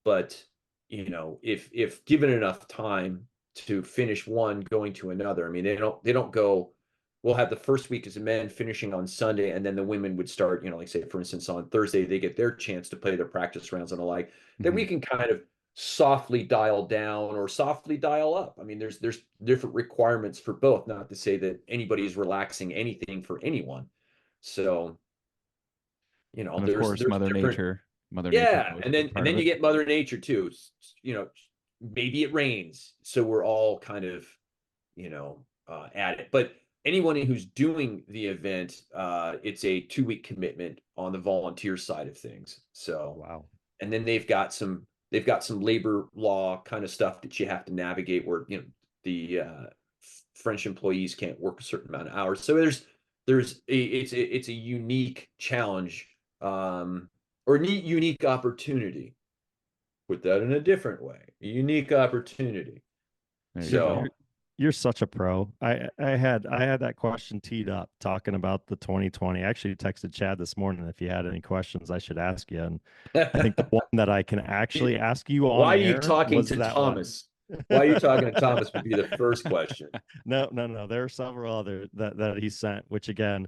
but if given enough time to finish one, going to another. I mean, they don't go. We'll have the first week as a men finishing on Sunday, and then the women would start. Like say for instance on Thursday they get their chance to play their practice rounds and the like. That we Hmm. can kind of softly dial down or softly dial up. I mean, there's different requirements for both. Not to say that anybody is relaxing anything for anyone. So And of there's course, there's different. Mother Nature is Yeah, always and a big then and part of then you it. get Mother Nature too. You know, maybe it rains, so we're all kind of at it. But anyone who's doing the event, it's a 2 week commitment on the volunteer side of things. So, Wow. and then they've got some labor law kind of stuff that you have to navigate where the French employees can't work a certain amount of hours. So it's a unique challenge, or neat unique opportunity. Put that in a different way, a unique opportunity. There you You're, go. So you're you're such a pro. I had that question teed up talking about the 2020. I actually texted Chad this morning if you had any questions I should ask you. And I think the one that I can actually ask you on why are you air talking was to that one. Thomas? Why are you talking to Thomas would be the first question. No, no, no. There are several other that he sent, which again,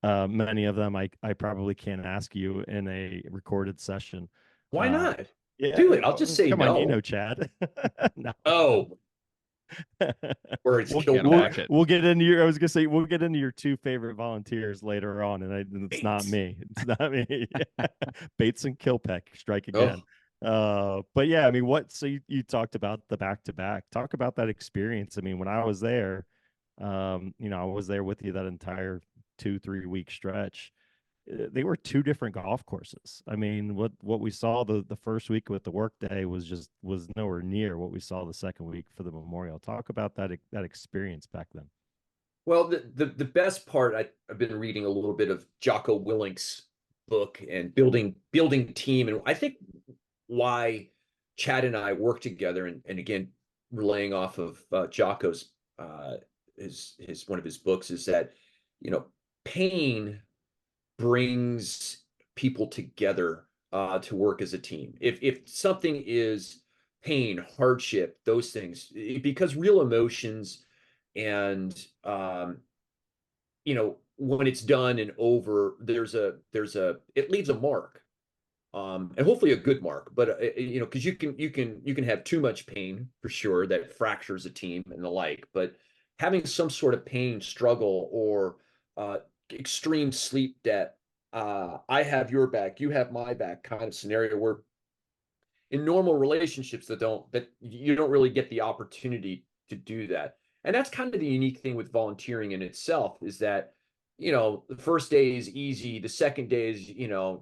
many of them I probably can't ask you in a recorded session. Why Uh, not? yeah, Do it. I'll just say come on, no. Chad. No. Oh, or it's we'll kill Can't pack. watch it. we'll get into your. I was gonna say we'll get into your two favorite volunteers later on, and it's not Bates. me. It's not me. Bates and Kilpeck strike again. Oh, But yeah, I mean, what? So you talked about the back to back. Talk about that experience. I mean, when I was there, I was there with you that entire 2-3 week stretch. They were two different golf courses. I mean, what we saw the first week with the work day was nowhere near what we saw the second week for the memorial. Talk about that experience back then. well, the best part, I've been reading a little bit of Jocko Willink's book and building team, and I think why Chad and I work together, and again, relaying off of Jocko's his one of his books, is that you know pain brings people together to work as a team. If something is pain, hardship, those things, because real emotions and when it's done and over, there's a it leaves a mark, and hopefully a good mark. But because you can have too much pain for sure that fractures a team and the like. But having some sort of pain, struggle, or uh, extreme sleep debt, I have your back, you have my back kind of scenario where in normal relationships that you don't really get the opportunity to do that. And that's kind of the unique thing with volunteering in itself is that the first day is easy, the second day is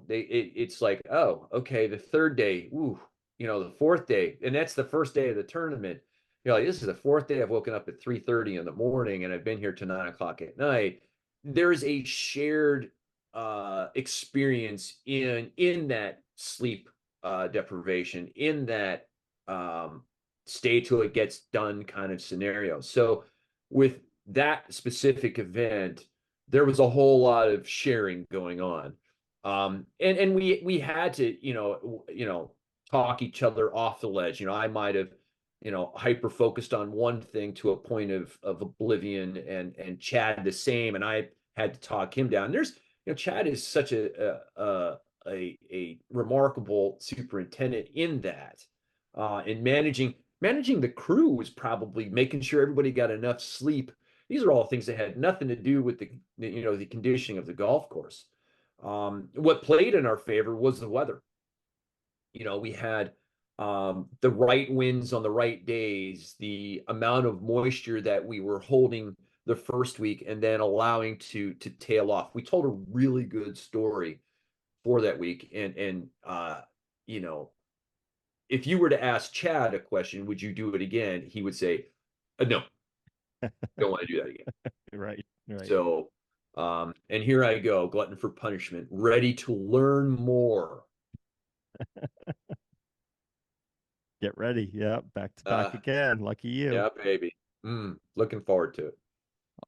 it's like, oh, okay, the third day, ooh, the fourth day, and that's the first day of the tournament. You're like, this is the fourth day I've woken up at 3:30 in the morning and I've been here to 9 o'clock at night. There is a shared experience in that sleep deprivation, in that stay till it gets done kind of scenario. So with that specific event, there was a whole lot of sharing going on. And we had to, talk each other off the ledge. I might have, hyper focused on one thing to a point of oblivion, and Chad the same, and I had to talk him down. Chad is such a remarkable superintendent in that, in managing the crew was probably making sure everybody got enough sleep. These are all things that had nothing to do with the conditioning of the golf course. What played in our favor was the weather. We had the right winds on the right days, the amount of moisture that we were holding the first week, and then allowing to tail off. We told a really good story for that week, and you know, if you were to ask Chad a question, would you do it again? He would say, no, don't want to do that again. Right, right. So, and here I go, glutton for punishment, ready to learn more. Get ready. Yeah, back to back Uh, again. Lucky you. yeah, baby. Looking forward to it.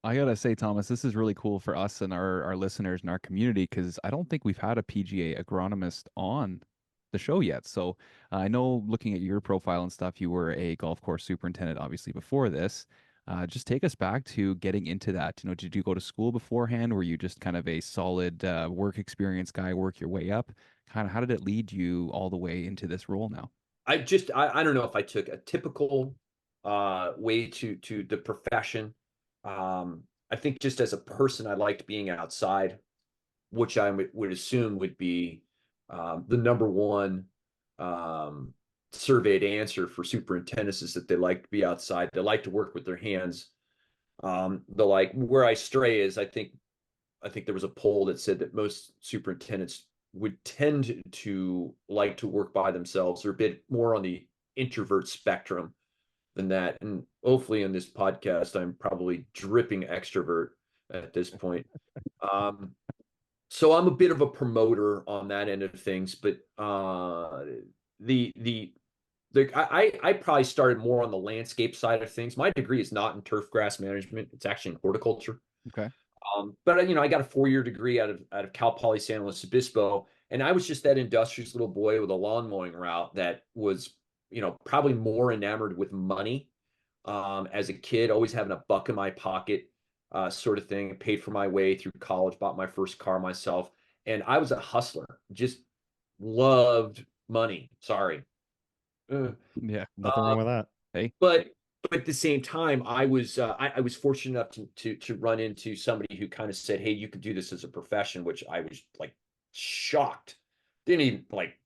I gotta say, Thomas, this is really cool for us and our listeners and our community because I don't think we've had a PGA agronomist on the show yet. So I know looking at your profile and stuff, you were a golf course superintendent, obviously, before this. Just take us back to getting into that. You know, did you go to school beforehand? Were you just kind of a solid work experience guy, work your way up? Kind of how did it lead you all the way into this role now? I don't know if I took a typical way to the profession. I think just as a person, I liked being outside, which I would assume would be the number one um, surveyed answer for superintendents is that they like to be outside. They like to work with their hands. The like where I stray is I think there was a poll that said that most superintendents would tend to like to work by themselves. They're a bit more on the introvert spectrum than that. And hopefully in this podcast, I'm probably dripping extrovert at this point. Um, so I'm a bit of a promoter on that end of things, but the the I probably started more on the landscape side of things. My degree is not in turf grass management; it's actually in horticulture. Okay. But I got a 4-year degree out of Cal Poly San Luis Obispo, and I was just that industrious little boy with a lawn mowing route that was, probably more enamored with money as a kid, always having a buck in my pocket, sort of thing. Paid for my way through college, bought my first car myself, and I was a hustler. Just loved money. Sorry. Uh, Yeah, nothing wrong with that. Hey. but at the same time, I was fortunate enough to run into somebody who kind of said, "Hey, you could do this as a profession," which I was like shocked. Didn't even like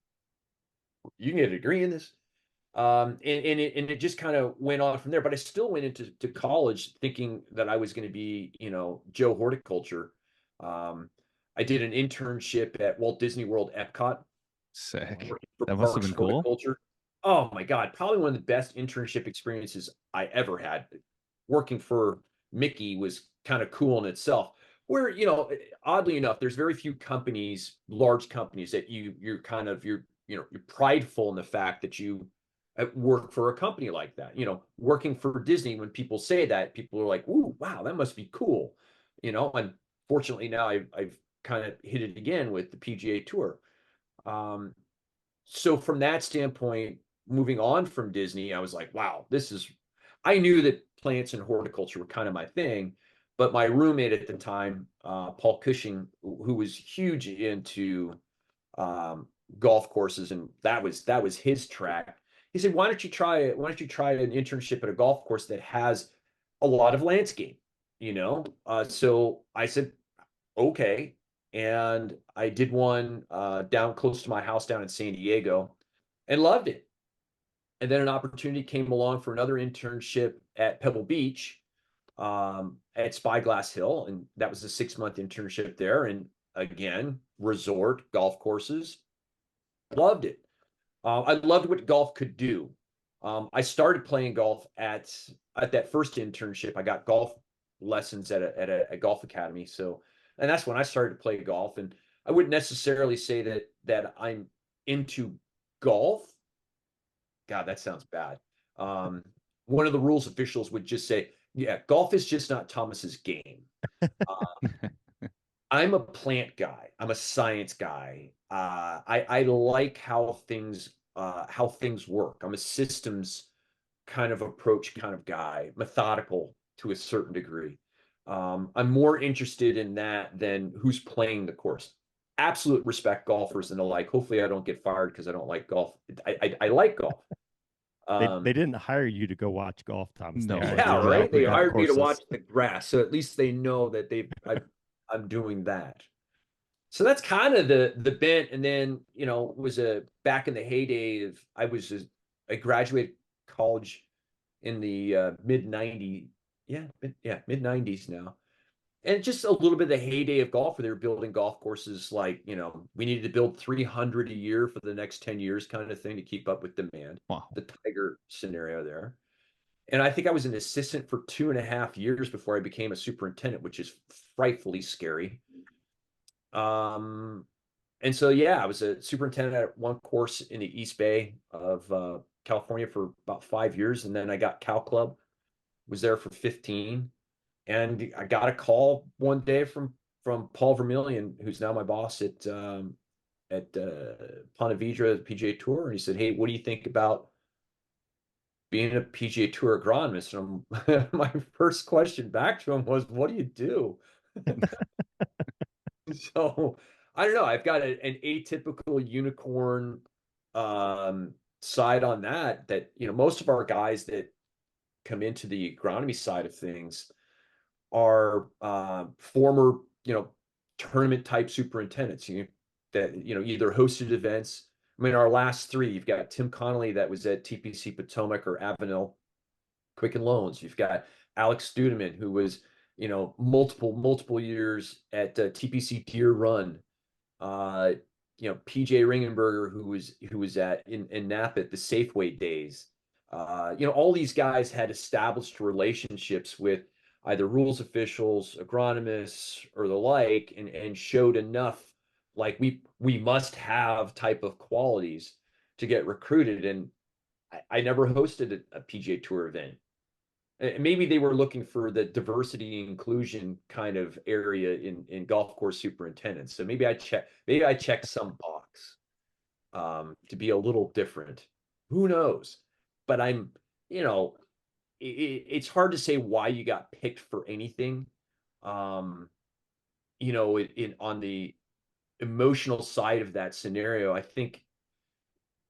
you can get a degree in this. And it just kind of went on from there. But I still went into college thinking that I was going to be, Joe Horticulture. Um, I did an internship at Walt Disney World Epcot, Sick. working for That must have Parks been cool. Horticulture. Oh my God, probably one of the best internship experiences I ever had. Working for Mickey was kind of cool in itself. Where, oddly enough, there's very few companies, large companies, that you're kind of you're prideful in the fact that you work for a company like that. Working for Disney, when people say that, people are like, "Ooh, wow, that must be cool." And fortunately now I've kind of hit it again with the PGA Tour. Um, so from that standpoint, moving on from Disney, I was like, wow, I knew that plants and horticulture were kind of my thing, but my roommate at the time, Paul Cushing, who was huge into um, golf courses, and that was his track. He said, Why don't you try an internship at a golf course that has a lot of landscape? So I said, okay. And I did one down close to my house down in San Diego and loved it. And then an opportunity came along for another internship at Pebble Beach at Spyglass Hill. And that was a 6-month internship there. And again, resort golf courses. Loved it. I loved what golf could do. I started playing golf at that first internship. I got golf lessons at a golf academy. So, and that's when I started to play golf. And I wouldn't necessarily say that I'm into golf. God, that sounds bad. Um, One of the rules officials would just say, "Yeah, golf is just not Thomas's game." I'm a plant guy. I'm a science guy. I like how things work. I'm a systems kind of approach kind of guy, methodical to a certain degree. I'm more interested in that than who's playing the course. Absolute respect golfers and the like. Hopefully, I don't get fired because I don't like golf. I like golf. They didn't hire you to go watch golf, Thomas. They No, hired Yeah, you to right. help with They golf hired me to courses. watch the grass, so at least they know that I'm doing that. So that's kind of the bent. And then, was a back in the heyday of I graduated college in the mid 90s. Yeah, mid 90s now. And just a little bit of the heyday of golf where they were building golf courses like, we needed to build 300 a year for the next 10 years kind of thing to keep up with demand. wow. The Tiger scenario there. And I think I was an assistant for 2.5 years before I became a superintendent, which is frightfully scary. Um, and so, yeah, I was a superintendent at one course in the East Bay of California for about 5 years. And then I got Cal Club, was there for 15. And I got a call one day from Paul Vermillion, who's now my boss at Ponte Vedra PGA Tour, and he said, "Hey, what do you think about being a PGA Tour agronomist?" And my first question back to him was, "What do you do?" So I don't know. I've got an atypical unicorn side on that. That most of our guys that come into the agronomy side of things are former tournament type superintendents. That either hosted events. I mean, our last three, you've got Tim Connolly that was at TPC Potomac or Avenel Quicken Loans. You've got Alex Studeman, who was multiple years at TPC Deer Run. uh, PJ Ringenberger, who was in Napa at the Safeway days. All these guys had established relationships with either rules officials, agronomists, or the like, and showed enough like we must have type of qualities to get recruited. And I never hosted a PGA Tour event. And maybe they were looking for the diversity and inclusion kind of area in golf course superintendents. So maybe I check some box to be a little different. Who knows? But you know, it's hard to say why you got picked for anything. Um, on the emotional side of that scenario, I think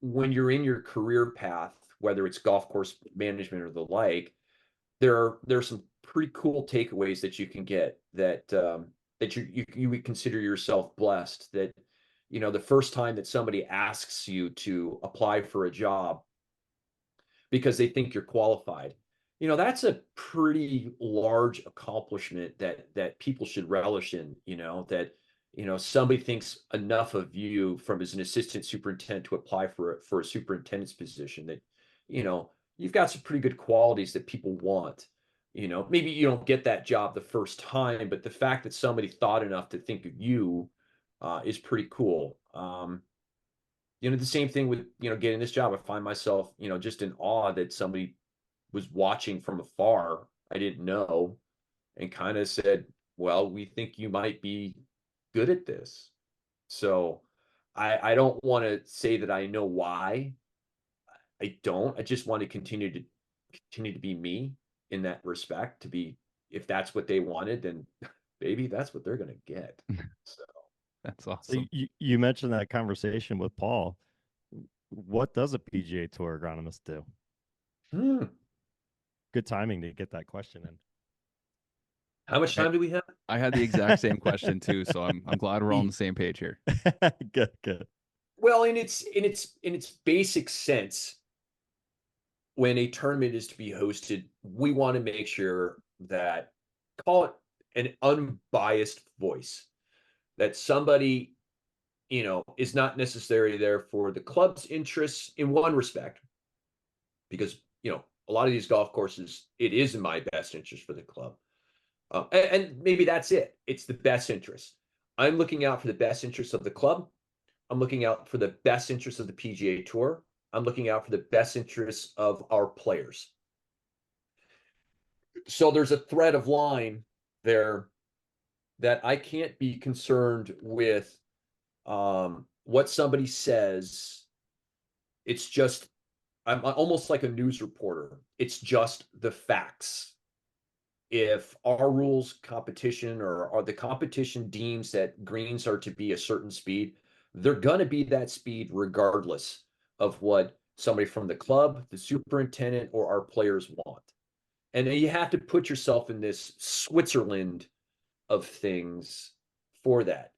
when you're in your career path, whether it's golf course management or the like, there's some pretty cool takeaways that you can get that you would consider yourself blessed that the first time that somebody asks you to apply for a job because they think you're qualified, that's a pretty large accomplishment that people should relish in. That somebody thinks enough of you from as an assistant superintendent to apply for a superintendent's position that you've got some pretty good qualities that people want. Maybe you don't get that job the first time, but the fact that somebody thought enough to think of you is pretty cool. The same thing with getting this job. I find myself just in awe that somebody was watching from afar. I didn't know, and kind of said, "Well, we think you might be good at this." So I don't want to say that I know why. I don't. I just want to continue to be me in that respect. To be, if that's what they wanted, then maybe that's what they're gonna get. So That's So awesome. you mentioned that conversation with Paul. What does a PGA Tour agronomist do? hmm. Good timing to get that question How much I, time do we have? I had the exact same question too, so I'm glad we're all on in. the same page here. Good, good. Well, in its basic sense, when a tournament is to be hosted, we want to make sure that, call it, an unbiased voice, that somebody is not necessarily there for the club's interests in one respect, because a lot of these golf courses, it is in my best interest for the club, and maybe that's it. It's the best interest. I'm looking out for the best interest of the club. I'm looking out for the best interest of the PGA Tour. I'm looking out for the best interests of our players. So there's a thread of line there that I can't be concerned with what somebody says. It's just, I'm almost like a news reporter. It's just the facts. If our rules competition or the competition deems that greens are to be a certain speed, they're going to be that speed regardless of what somebody from the club, the superintendent, or our players want. And then you have to put yourself in this Switzerland of things for that.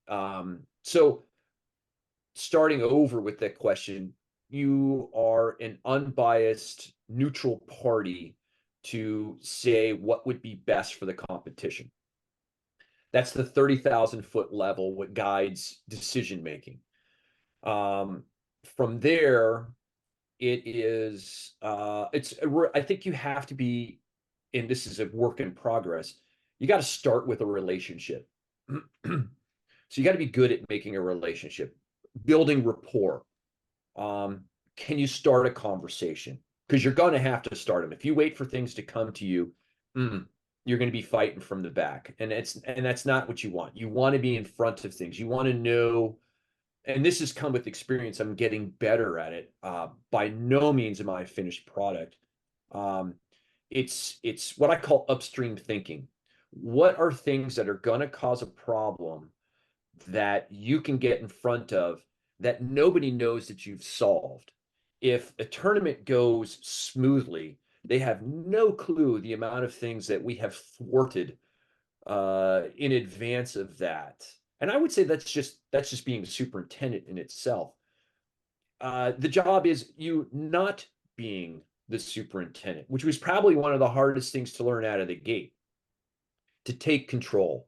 So starting over with that question, you are an unbiased, neutral party to say what would be best for the competition. That's the 30,000-foot level, what guides decision making. From there, I think you have to be, and this is a work in progress, you got to start with a relationship. So you got to be good at making a relationship, building rapport. Can you start a conversation? Because you're going to have to start them. If you wait for things to come to you, you're going to be fighting from the back, and that's not what you want. You want to be in front of things. You want to know and this has come with experience. I'm getting better at it. By no means am I a finished product. Um, it's what I call upstream thinking. What are things that are going to cause a problem that you can get in front of that nobody knows that you've solved? If a tournament goes smoothly, they have no clue the amount of things that we have thwarted in advance of that. And I would say that's just being a superintendent in itself. The job is you not being the superintendent, which was probably one of the hardest things to learn out of the gate, to take control.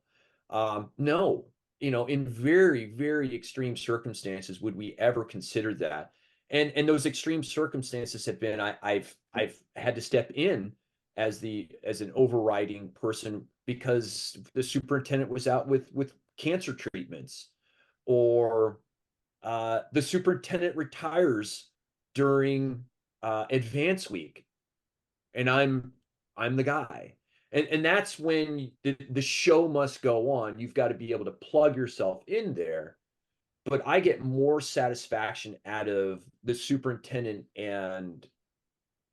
No, in very, very extreme circumstances would we ever consider that. And those extreme circumstances have been I've had to step in as an overriding person because the superintendent was out with cancer treatments, or the superintendent retires during advance week, and I'm the guy. And that's when the show must go on. You've got to be able to plug yourself in there. But I get more satisfaction out of the superintendent and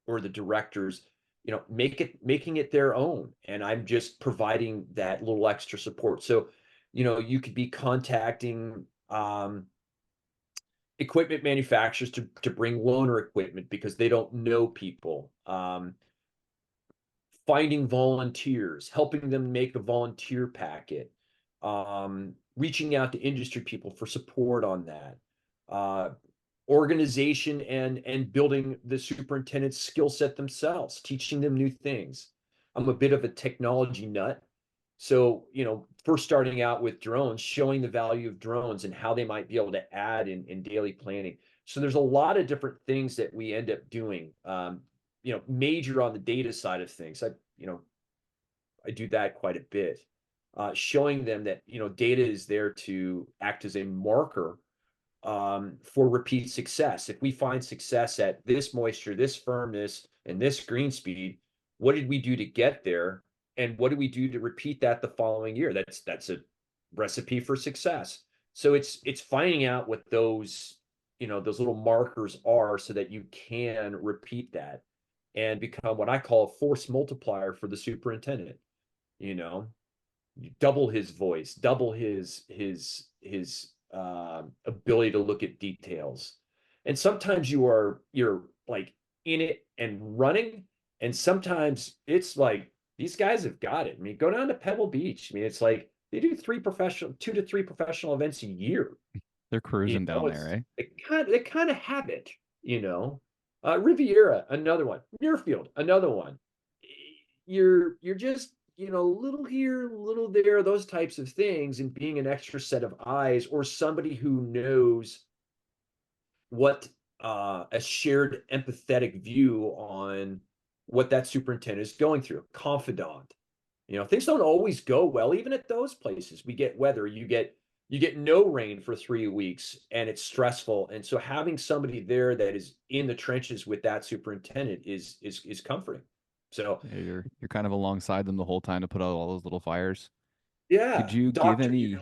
or the directors, making it their own. And I'm just providing that little extra support. So, you could be contacting equipment manufacturers to bring loaner equipment because they don't know people. Finding volunteers, helping them make a volunteer packet, reaching out to industry people for support on that, uh, organization and building the superintendent's skill set themselves, teaching them new things. I'm a bit of a technology nut. So, first starting out with drones, showing the value of drones and how they might be able to add in daily planning. So there's a lot of different things that we end up doing. Major on the data side of things. I do that quite a bit. Showing them that, data is there to act as a marker for repeat success. If we find success at this moisture, this firmness, and this green speed, what did we do to get there? And what do we do to repeat that the following year? That's a recipe for success. So it's finding out what those little markers are so that you can repeat that and become what I call a force multiplier for the superintendent. You know, you double his voice, double his ability to look at details. And sometimes you're like in it and running, and sometimes it's like these guys have got it. I mean, go down to Pebble Beach. I mean, it's like they do 2 to 3 professional events a year. They're cruising down there, It's eh? they kind of have it, you know. Riviera, another one. Muirfield, another one. You're just, little here, little there, those types of things, and being an extra set of eyes or somebody who knows what a shared empathetic view on what that superintendent is going through, confidant. Things don't always go well, even at those places. We get weather, you get no rain for 3 weeks, and it's stressful. And so having somebody there that is in the trenches with that superintendent is comforting. So Yeah, you're kind of alongside them the whole time to put out all those little fires. Could yeah, you give doctor, any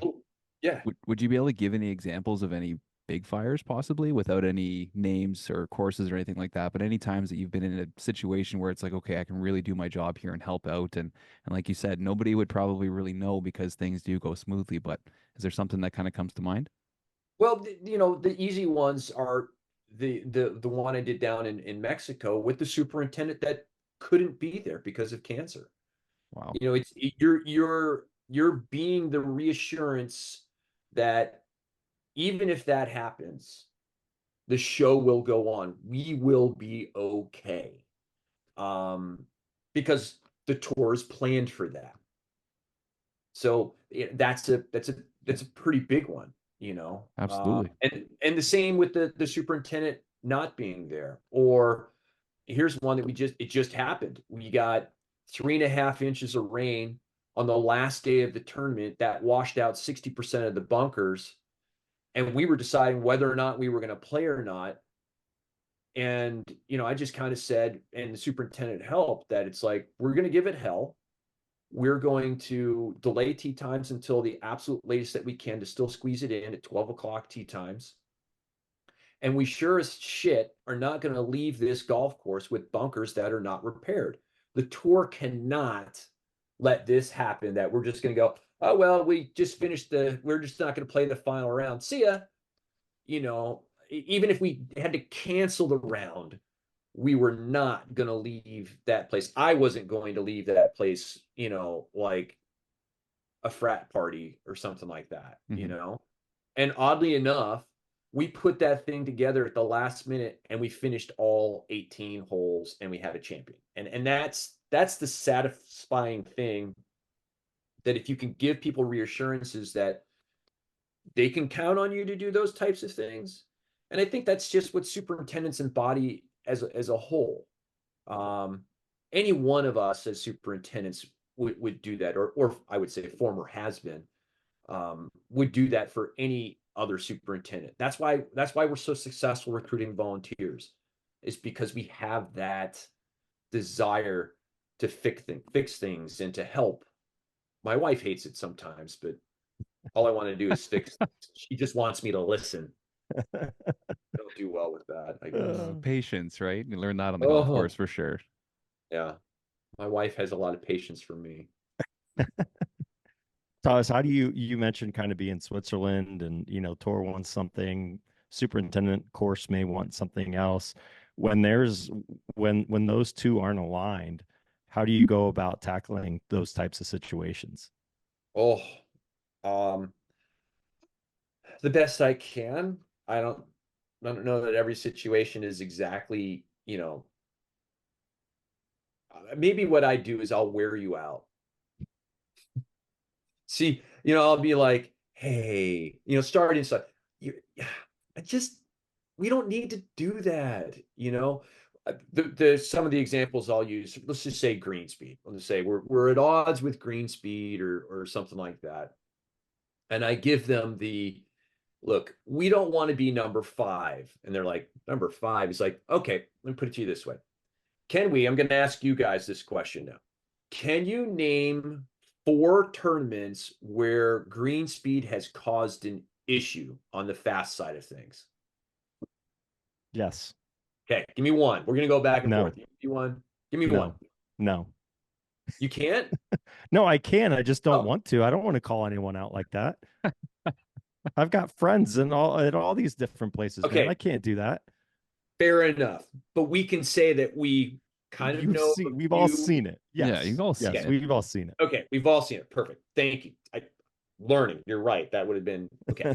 yeah. would you be able to give any examples of any big fires possibly without any names or courses or anything like that, but any times that you've been in a situation where it's like, okay, I can really do my job here and help out, and like you said, nobody would probably really know because things do go smoothly, but is there something that kind of comes to mind? Well, the easy ones are the one I did down in Mexico with the superintendent that couldn't be there because of cancer. Wow. You're being the reassurance that even if that happens, the show will go on. We will be okay. Um, because the tour is planned for that. So that's a pretty big one, you know. Absolutely. And the same with the superintendent not being there. Or here's one that it just happened. We got 3.5 inches of rain on the last day of the tournament that washed out 60% of the bunkers, and we were deciding whether or not we were going to play or not. And I just kind of said, and the superintendent helped, that it's like we're going to give it hell. we're going to delay tee times until the absolute latest that we can to still squeeze it in at 12 o'clock tee times. And we sure as shit are not going to leave this golf course with bunkers that are not repaired. The tour cannot let this happen, that we're just going to go, oh, well, we just finished we're just not going to play the final round. See ya. You know, even if we had to cancel the round, we were not going to leave that place. I wasn't going to leave that place, you know, like a frat party or something like that, you know? And oddly enough, we put that thing together at the last minute and we finished all 18 holes and we had a champion. And that's the satisfying thing, that if you can give people reassurances that they can count on you to do those types of things. And I think that's just what superintendents embody as a whole. Any one of us as superintendents would do that, or I would say former has been, would do that for any other superintendent. That's why we're so successful recruiting volunteers, is because we have that desire to fix things and to help. My wife hates it sometimes, but all I want to do is fix things. She just wants me to listen. I don't do well with that, I guess. Patience, right? You learn that on the golf Oh, course for sure. yeah. My wife has a lot of patience for me. Thomas, how do you mentioned kind of being Switzerland, and tour wants something, superintendent course may want something else. When those two aren't aligned, how do you go about tackling those types of situations? Oh, um, the best I can. I don't know that every situation is exactly, maybe what I do is I'll wear you out. See, I'll be like, hey, starting so you we don't need to do that, some of the examples I'll use, let's just say green speed. Let's say we're at odds with green speed or something like that. And I give them the look, we don't want to be number 5. And they're like, number 5 is like, okay, let me put it to you this way. I'm going to ask you guys this question now. Can you name 4 tournaments where green speed has caused an issue on the fast side of things? Yes. Okay, give me one. We're going to go back and No. forth. Give me one. Give me No. one. No. You can't? No, I can. I just don't Oh, want to. I don't want to call anyone out like that. I've got friends in all these different places, man. okay, I can't do that. fair enough. But we can say that we kind of know a We've all few. seen it. Yeah, Yes. you've all seen Yes, it. we've all seen it. Okay, we've all seen it. Perfect. Thank you. Learning. You're right. That would have been okay.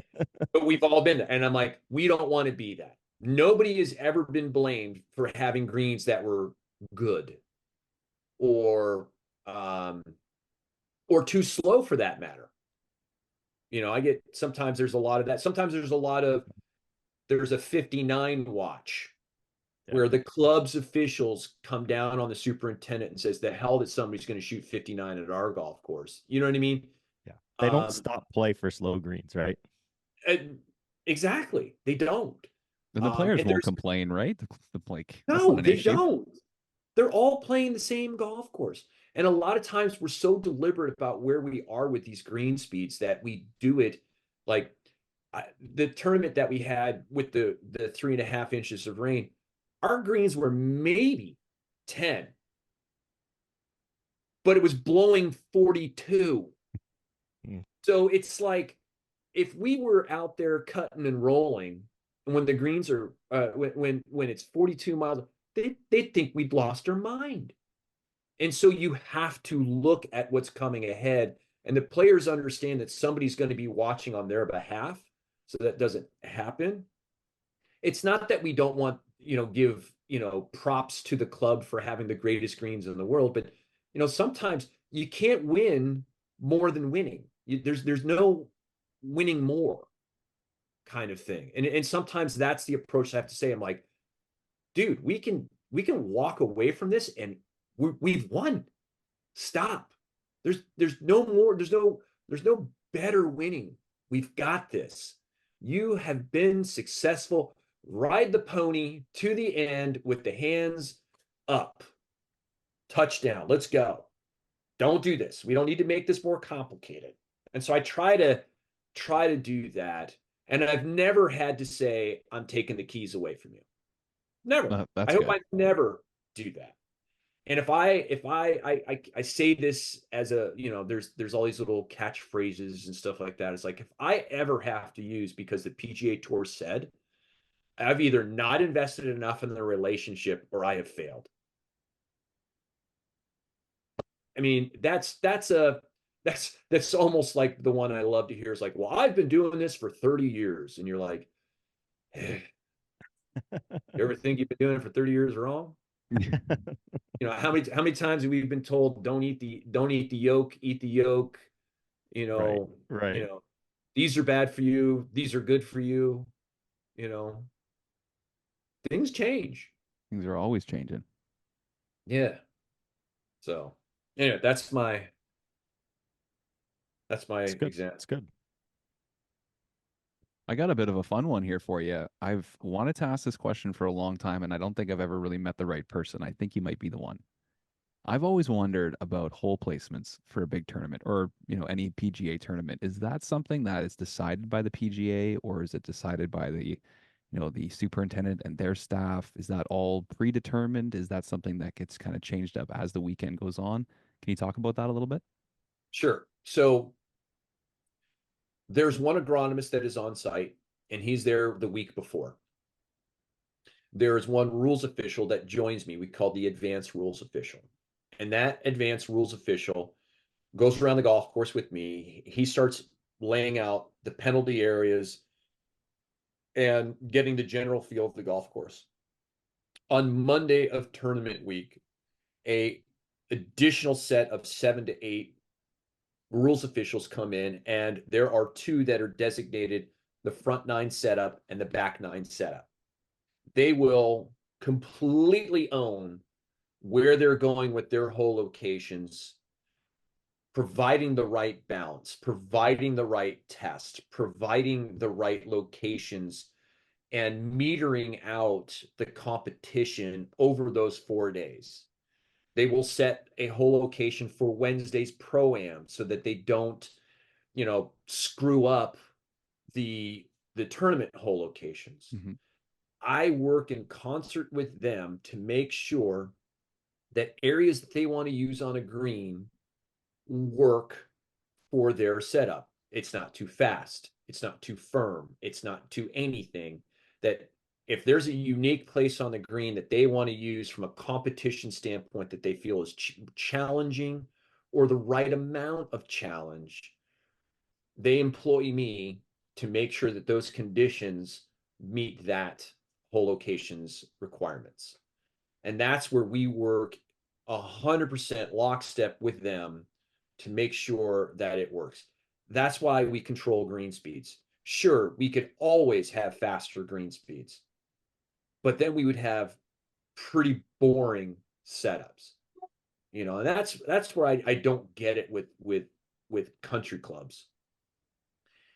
But we've all been there. And I'm like, we don't want to be that. Nobody has ever been blamed for having greens that were good or um or too slow for that matter. I get sometimes there's a lot of that. Sometimes there's a 59 watch where the club's officials come down on the superintendent and says, the hell that somebody's going to shoot 59 at our golf course. You know what I mean? Yeah. They don't stop play for slow greens, right? Exactly. They don't. And the players And won't complain, right? That's no, not an they issue. don't. They're all playing the same golf course. And a lot of times we're so deliberate about where we are with these green speeds that we do it like the tournament that we had with the 3.5 inches of rain. Our greens were maybe 10, but it was blowing 42. Mm. So it's like if we were out there cutting and rolling, and when the greens are when it's 42 miles, they think we'd lost our mind. And so you have to look at what's coming ahead, and the players understand that somebody's going to be watching on their behalf, so that doesn't happen. It's not that we don't want, give, props to the club for having the greatest greens in the world, but sometimes you can't win more than winning. There's no winning more kind of thing. And sometimes that's the approach I have to say. I'm like, dude, we can walk away from this and we've won. Stop. There's no more, there's no better winning. We've got this. You have been successful. Ride the pony to the end with the hands up. Touchdown. Let's go. don't do this. We don't need to make this more complicated. And so I try to do that. And I've never had to say, I'm taking the keys away from you. Never. I That's hope good. I never do that. And if I say this as a, there's all these little catchphrases and stuff like that. It's like if I ever have to use because the PGA Tour said, I've either not invested enough in the relationship or I have failed. I mean, that's almost like the one I love to hear is like, well, I've been doing this for 30 years. And you're like, you ever think you've been doing it for 30 years wrong? How many times have we been told don't eat the yolk, eat the yolk, you Right. know, Right. these are bad for you, these are good for you, you know, things change. Things are always changing. Yeah. So anyway, that's my It's good. example. It's good. I got a bit of a fun one here for you. I've wanted to ask this question for a long time, and I don't think I've ever really met the right person. I think you might be the one. I've always wondered about hole placements for a big tournament or, any PGA tournament. Is that something that is decided by the PGA or is it decided by the superintendent and their staff? Is that all predetermined? Is that something that gets kind of changed up as the weekend goes on? Can you talk about that a little bit? Sure. So there's one agronomist that is on site and he's there the week before. There is one rules official that joins me. We call the advanced rules official. And that advanced rules official goes around the golf course with me. He starts laying out the penalty areas and getting the general feel of the golf course. On Monday of tournament week, a additional set of 7 to 8 rules officials come in, and there are two that are designated the front nine setup and the back nine setup. They will completely own where they're going with their hole locations, providing the right balance, providing the right test, providing the right locations, and metering out the competition over those 4 days. They will set a whole location for Wednesday's pro-am so that they don't, screw up the tournament hole locations. Hmm. I work in concert with them to make sure that areas that they want to use on a green work for their setup. It's not too fast. It's not too firm. It's not too anything. That if there's a unique place on the green that they want to use from a competition standpoint that they feel is challenging or the right amount of challenge, they employ me to make sure that those conditions meet that whole location's requirements. And that's where we work 100% lockstep with them to make sure that it works. That's why we control green speeds. Sure, we could always have faster green speeds, but then we would have pretty boring setups. And that's where I don't get it with country clubs.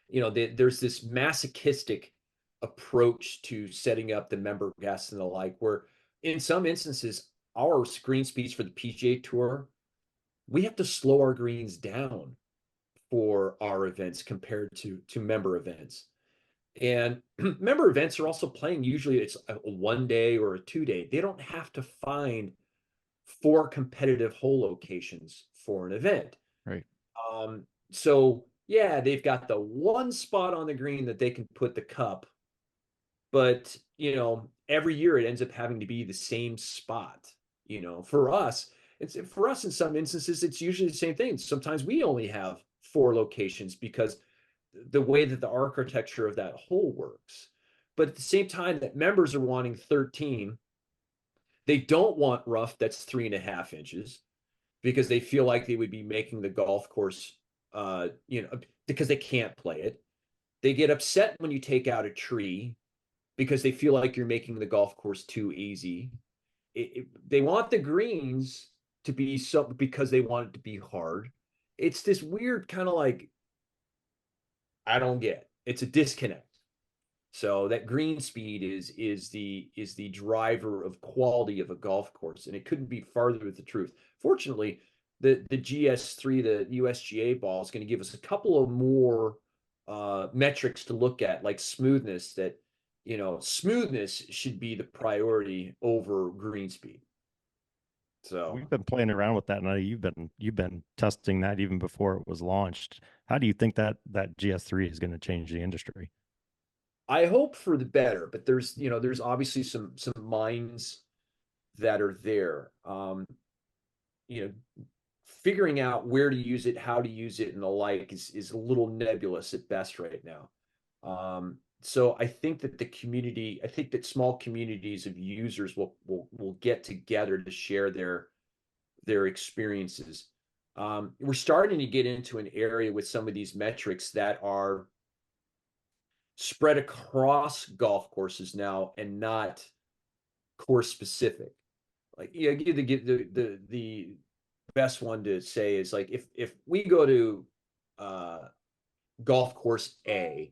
There's this masochistic approach to setting up the member guests and the like, where in some instances, our green speeds for the PGA Tour, we have to slow our greens down for our events compared to member events. And member events are also playing, usually it's a 1 day or a 2 day. They don't have to find 4 competitive hole locations for an event. Right. So yeah, they've got the one spot on the green that they can put the cup, but every year it ends up having to be the same spot. For us in some instances, it's usually the same thing. Sometimes we only have 4 locations because the way that the architecture of that hole works. But at the same time that members are wanting 13, they don't want rough that's 3.5 inches because they feel like they would be making the golf course, because they can't play it. They get upset when you take out a tree because they feel like you're making the golf course too easy. They want the greens to be so because they want it to be hard. It's this weird kind of like, I don't get. It's a disconnect. So that green speed is the driver of quality of a golf course, and it couldn't be farther with the truth. Fortunately, the GS3, the USGA ball, is going to give us a couple of more metrics to look at, like smoothness. That smoothness should be the priority over green speed. So we've been playing around with that, and you've been testing that even before it was launched. How do you think that GS3 is going to change the industry? I hope for the better, but there's obviously some minds that are there. You know, figuring out where to use it, how to use it, and the like is a little nebulous at best right now. So I think that I think that small communities of users will get together to share their experiences. We're starting to get into an area with some of these metrics that are spread across golf courses now and not course specific. Like, the best one to say is, like, if we go to uh, golf course A,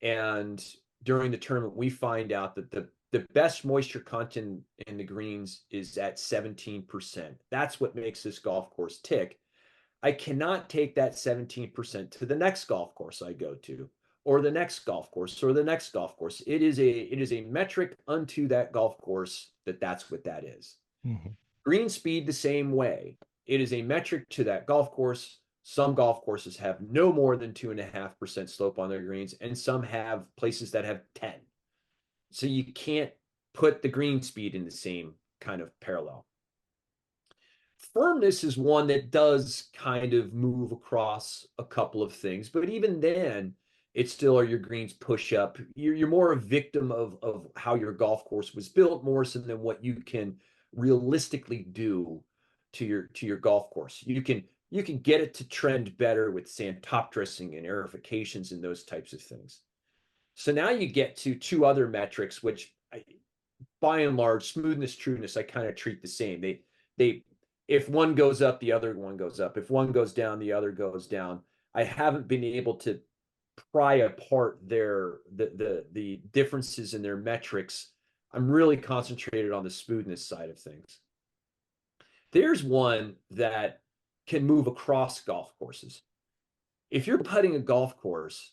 and during the tournament we find out that the best moisture content in the greens is at 17%. That's what makes this golf course tick. I cannot take that 17% to the next golf course I go to, or the next golf course, or the next golf course. It is a metric unto that golf course that's what that is. Mm-hmm. Green speed the same way. It is a metric to that golf course. Some golf courses have no more than 2.5% slope on their greens, and some have places that have 10. So you can't put the green speed in the same kind of parallel. Firmness is one that does kind of move across a couple of things, but even then, it's still, are your greens push up. You're more a victim of how your golf course was built, more so than what you can realistically do to your golf course. You can get it to trend better with sand top dressing and aerifications and those types of things. So now you get to two other metrics, which by and large, smoothness, trueness, I kind of treat the same. They if one goes up, the other one goes up. If one goes down, the other goes down. I haven't been able to pry apart the differences in their metrics. I'm really concentrated on the smoothness side of things. There's one that can move across golf courses. If you're putting a golf course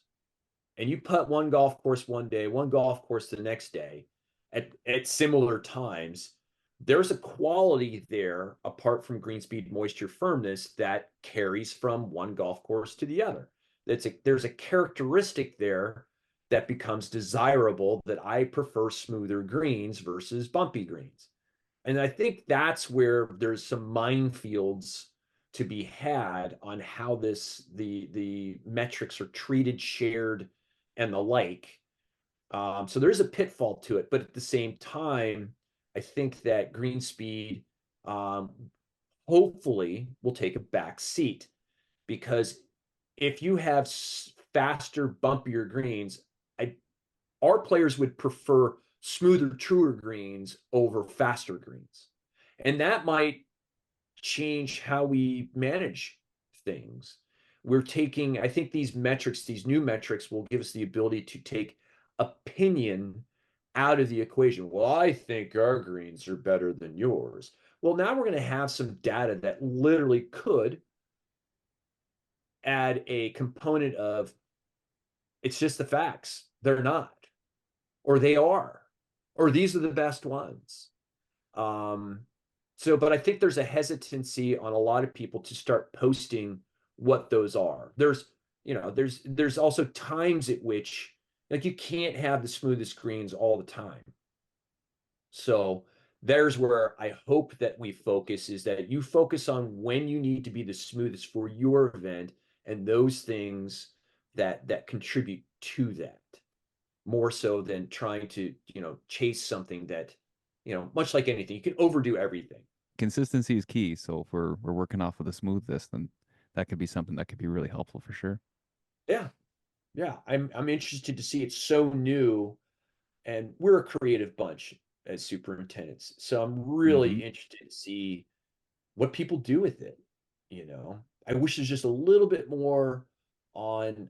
and you putt one golf course one day, one golf course the next day at similar times, there's a quality there apart from green speed, moisture, firmness that carries from one golf course to the other. There's a characteristic there that becomes desirable, that I prefer smoother greens versus bumpy greens. And I think that's where there's some minefields to be had on how the metrics are treated, shared, and the like. So there's a pitfall to it, but at the same time, I think that green speed hopefully will take a back seat, because if you have faster, bumpier greens, our players would prefer smoother, truer greens over faster greens. And that might change how we manage things. I think these metrics, these new metrics, will give us the ability to take opinion out of the equation. Well, I think our greens are better than yours. Well, now we're going to have some data that literally could add a component of, it's just the facts. They're not, or they are, or these are the best ones. But I think there's a hesitancy on a lot of people to start posting what those are. There's also times at which, like, you can't have the smoothest greens all the time. So there's where I hope that we focus, is that you focus on when you need to be the smoothest for your event, and those things that contribute to that, more so than trying to chase something that, much like anything, you can overdo everything. Consistency is key. So if we're working off of the smoothness, then that could be something that could be really helpful for sure. Yeah. Yeah. I'm interested to see. It's so new, and we're a creative bunch as superintendents. So I'm really Hmm. interested to see what people do with it. I wish there's just a little bit more on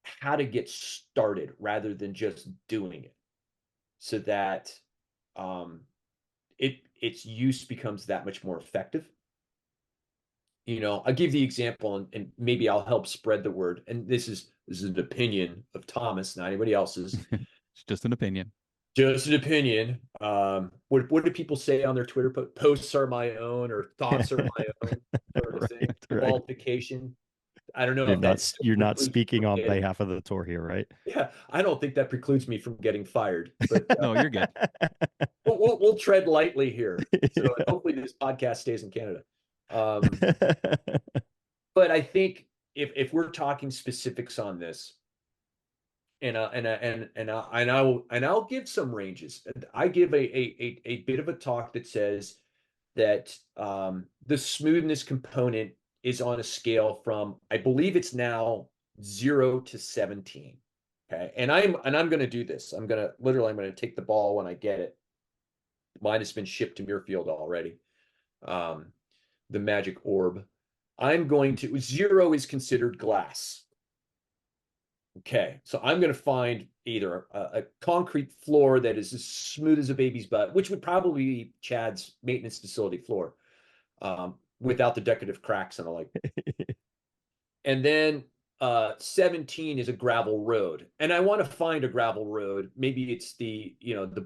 how to get started rather than just doing it, so that its use becomes that much more effective. I'll give the example, and maybe I'll help spread the word. And this is an opinion of Thomas, not anybody else's. It's just an opinion. Just an opinion. What do people say on their Twitter posts are my own, or thoughts are my own, sort of thing? Right. Qualification. I don't know if that's You're not precludes me speaking from on getting. behalf of the tour here, right? Yeah, I don't think that precludes me from getting fired, but No, you're good. we'll tread lightly here. So Yeah. hopefully this podcast stays in Canada. But I think if we're talking specifics on this, and I'll give some ranges. I give a bit of a talk that says that the smoothness component is on a scale from, I believe it's now 0 to 17. Okay. And I'm going to do this. I'm going to take the ball when I get it. Mine has been shipped to Muirfield already. The magic orb. I'm going to, 0 is considered glass. Okay, so I'm going to find either a concrete floor that is as smooth as a baby's butt, which would probably be Chad's maintenance facility floor, without the decorative cracks and the like. And then 17 is a gravel road, and I want to find a gravel road. Maybe it's the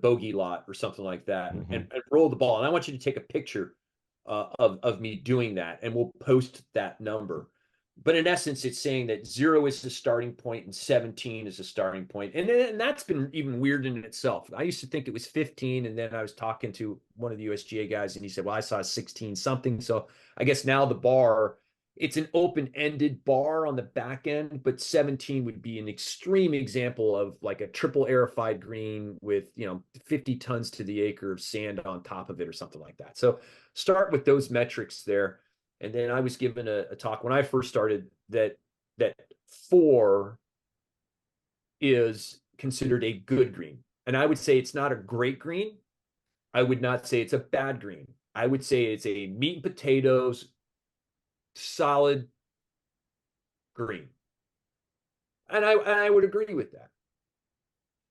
bogey lot or something like that, and roll the ball. And I want you to take a picture of me doing that, and we'll post that number. But in essence, it's saying that 0 is the starting point and 17 is the starting point. And that's been even weird in itself. I used to think it was 15. And then I was talking to one of the USGA guys and he said, well, I saw 16 something. So I guess now the bar, it's an open-ended bar on the back end, but 17 would be an extreme example of like a triple aerified green with, 50 tons to the acre of sand on top of it or something like that. So start with those metrics there. And then I was given a talk when I first started that 4 is considered a good green. And I would say it's not a great green. I would not say it's a bad green. I would say it's a meat and potatoes, solid green. And I would agree with that.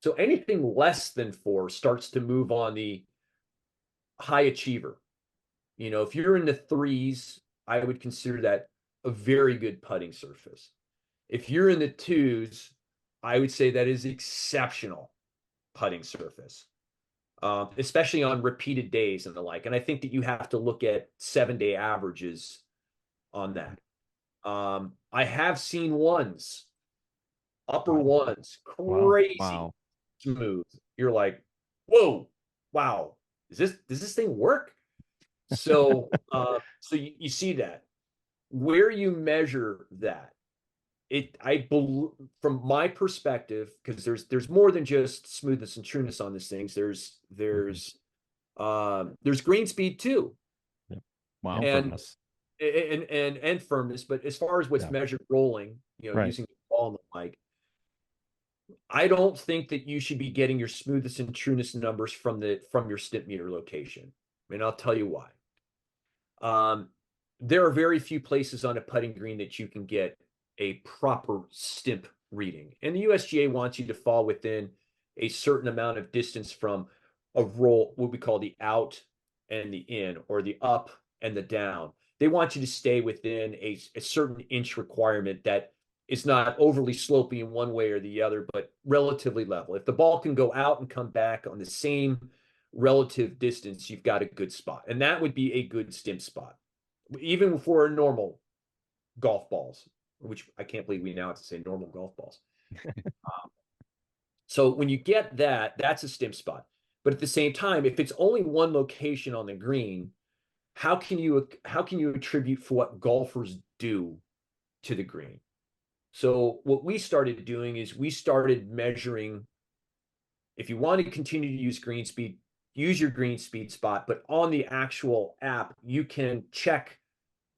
So anything less than 4 starts to move on the high achiever. If you're in the 3s, I would consider that a very good putting surface. If you're in the 2s, I would say that is exceptional putting surface, especially on repeated days and the like. And I think that you have to look at 7-day averages on that. I have seen ones, upper ones, crazy smooth. You're like, whoa, wow, does this thing work? So you see that where you measure that, I believe, from my perspective, because there's more than just smoothness and trueness on these things. There's green speed too. Wow. And Firmness. and firmness. But as far as what's measured rolling, using the ball and the like, I don't think that you should be getting your smoothness and trueness numbers from your stimp meter location. I mean, I'll tell you why. There are very few places on a putting green that you can get a proper stimp reading. And the USGA wants you to fall within a certain amount of distance from a roll, what we call the out and the in, or the up and the down. They want you to stay within a certain inch requirement that is not overly sloping in one way or the other, but relatively level. If the ball can go out and come back on the same relative distance, you've got a good spot. And that would be a good stimp spot, even for normal golf balls, which I can't believe we now have to say normal golf balls. So when you get that, that's a stimp spot. But at the same time, if it's only one location on the green, how can you attribute for what golfers do to the green? So what we started doing is we started measuring. If you want to continue to use green speed, use your green speed spot, but on the actual app, you can check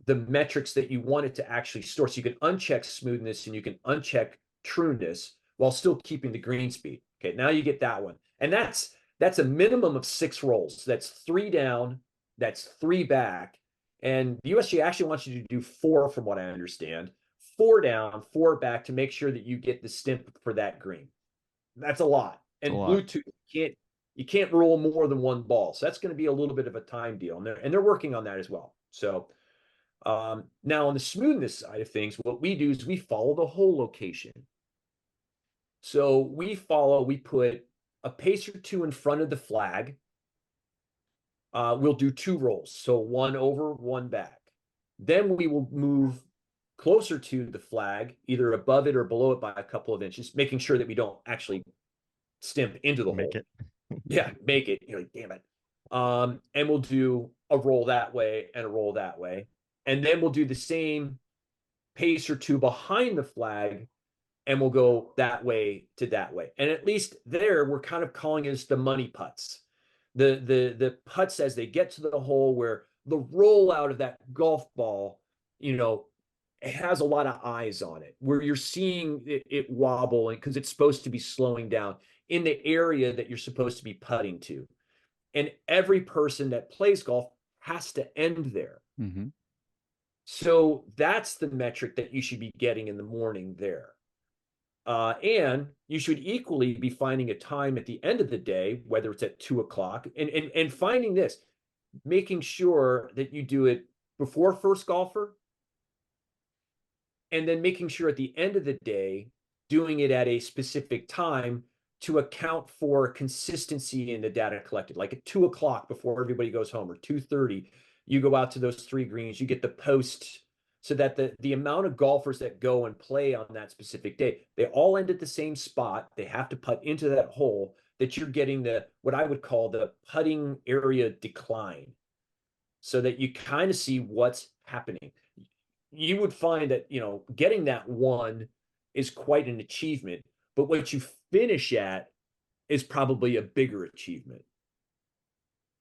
the metrics that you want it to actually store. So you can uncheck smoothness and you can uncheck trueness while still keeping the green speed. Okay, now you get that one. And that's a minimum of 6 rolls. That's 3 down, that's 3 back. And the USGA actually wants you to do 4 from what I understand. 4 down, 4 back to make sure that you get the stimp for that green. That's a lot. And Bluetooth, you can't roll more than 1 ball. So that's going to be a little bit of a time deal. And they're working on that as well. So Now on the smoothness side of things, what we do is we follow the hole location. So we put a pace or two in front of the flag. We'll do 2 rolls, so 1 over, 1 back. Then we will move closer to the flag, either above it or below it by a couple of inches, making sure that we don't actually stimp into the Make hole. it. Yeah, make it. You're like, damn it. And we'll do a roll that way and a roll that way. And then we'll do the same pace or two behind the flag, and we'll go that way to that way. And at least there, we're kind of calling it the money putts. The putts as they get to the hole, where the rollout of that golf ball, you know, it has a lot of eyes on it, where you're seeing it wobble, and because it's supposed to be slowing down in the area that you're supposed to be putting to. And every person that plays golf has to end there. Mm-hmm. So that's the metric that you should be getting in the morning there. And you should equally be finding a time at the end of the day, whether it's at 2 o'clock, and finding this, making sure that you do it before first golfer, and then making sure at the end of the day, doing it at a specific time to account for consistency in the data collected. Like at 2 o'clock before everybody goes home, or 2:30, you go out to those 3 greens, you get the post, so that the amount of golfers that go and play on that specific day, they all end at the same spot. They have to putt into that hole, that you're getting the, what I would call the putting area decline, so that you kind of see what's happening. You would find that, getting that 1 is quite an achievement, but what you finish at is probably a bigger achievement.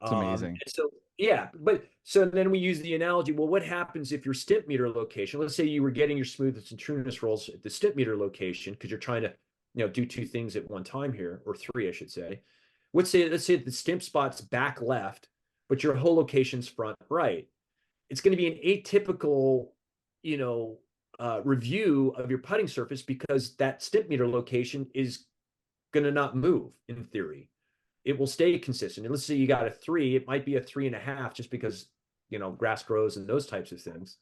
It's amazing. So yeah, but so then we use the analogy. Well, what happens if your stimp meter location? Let's say you were getting your smoothness and trueness rolls at the stimp meter location, because you're trying to, do 2 things at one time here, or 3, I should say. Let's say the stimp spot's back left, but your hole location's front right. It's going to be an atypical, review of your putting surface, because that stimp meter location is going to not move in theory. It will stay consistent. And let's say you got a 3, it might be a 3.5, just because, grass grows and those types of things.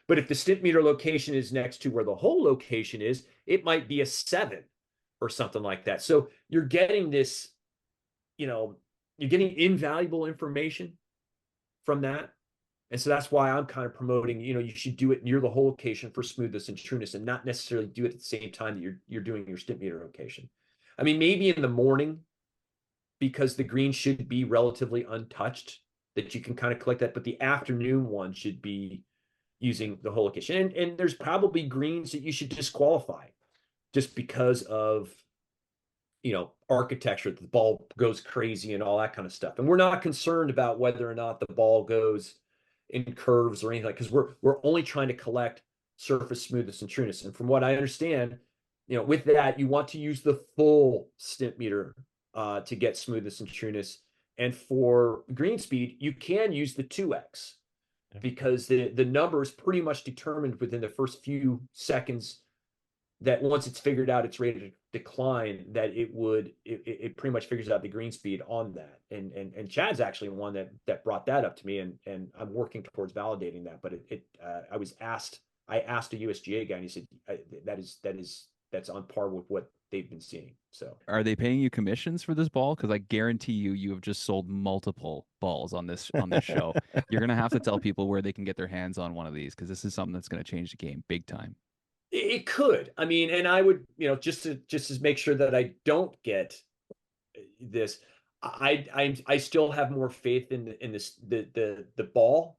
But if the stimp meter location is next to where the hole location is, it might be a 7 or something like that. So you're getting this, you're getting invaluable information from that. And so that's why I'm kind of promoting, you should do it near the hole location for smoothness and trueness, and not necessarily do it at the same time that you're doing your stimp meter location. I mean, maybe in the morning, because the green should be relatively untouched, that you can kind of collect that, but the afternoon one should be using the hole location. And there's probably greens that you should disqualify just because of, architecture. The ball goes crazy and all that kind of stuff. And we're not concerned about whether or not the ball goes in curves or anything, because we're only trying to collect surface smoothness and trueness. And from what I understand, with that, you want to use the full stimp meter to get smoothness and trueness. And for green speed, you can use the 2x, because the number is pretty much determined within the first few seconds, that once it's figured out its rate of decline, that it pretty much figures out the green speed on that. And Chad's actually one that brought that up to me, and I'm working towards validating that. But I asked a USGA guy, and he said that's on par with what they've been seeing. So Are they paying you commissions for this ball? Because I guarantee you have just sold multiple balls on this show. You're gonna have to tell people where they can get their hands on one of these, because this is something that's gonna change the game big time. it could. I mean, and I would, just to make sure that I don't get this, I still have more faith in this the ball,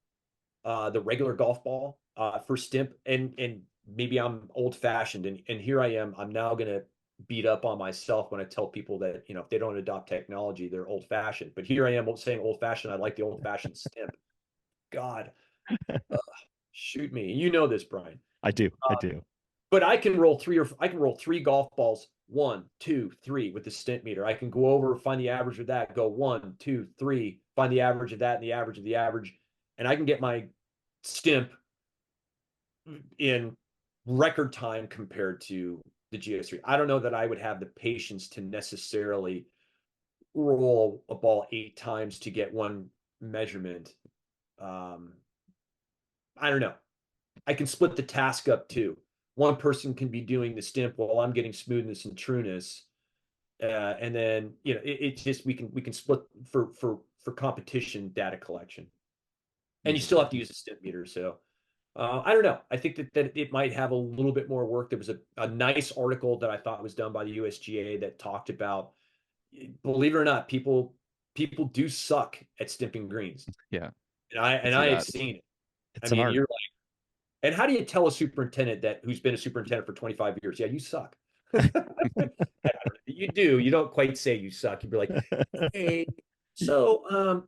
the regular golf ball, for stimp, and maybe I'm old fashioned, and here I am. I'm now gonna beat up on myself when I tell people that, if they don't adopt technology, they're old fashioned. But here I am saying old fashioned. I like the old fashioned stimp. God, shoot me. You know this, Brian. I do. I do. But I can roll 3 golf balls, 1, 2, 3 with the stimp meter. I can go over, find the average of that, go 1, 2, 3, find the average of that and the average of the average, and I can get my stimp in record time compared to the GS3. I don't know that I would have the patience to necessarily roll a ball 8 times to get one measurement. I don't know. I can split the task up too. One person can be doing the stimp while I'm getting smoothness and trueness. And then, it just, we can split for competition data collection. And you still have to use a stimp meter. So I don't know. I think that it might have a little bit more work. There was a nice article that I thought was done by the USGA that talked about, believe it or not, people do suck at stimping greens. Yeah, I And see I have that. seen it. I It's an mean, art. you're like, and how do you tell a superintendent who's been a superintendent for 25 years? Yeah, you suck. You do. You don't quite say you suck. You'd be like, hey, so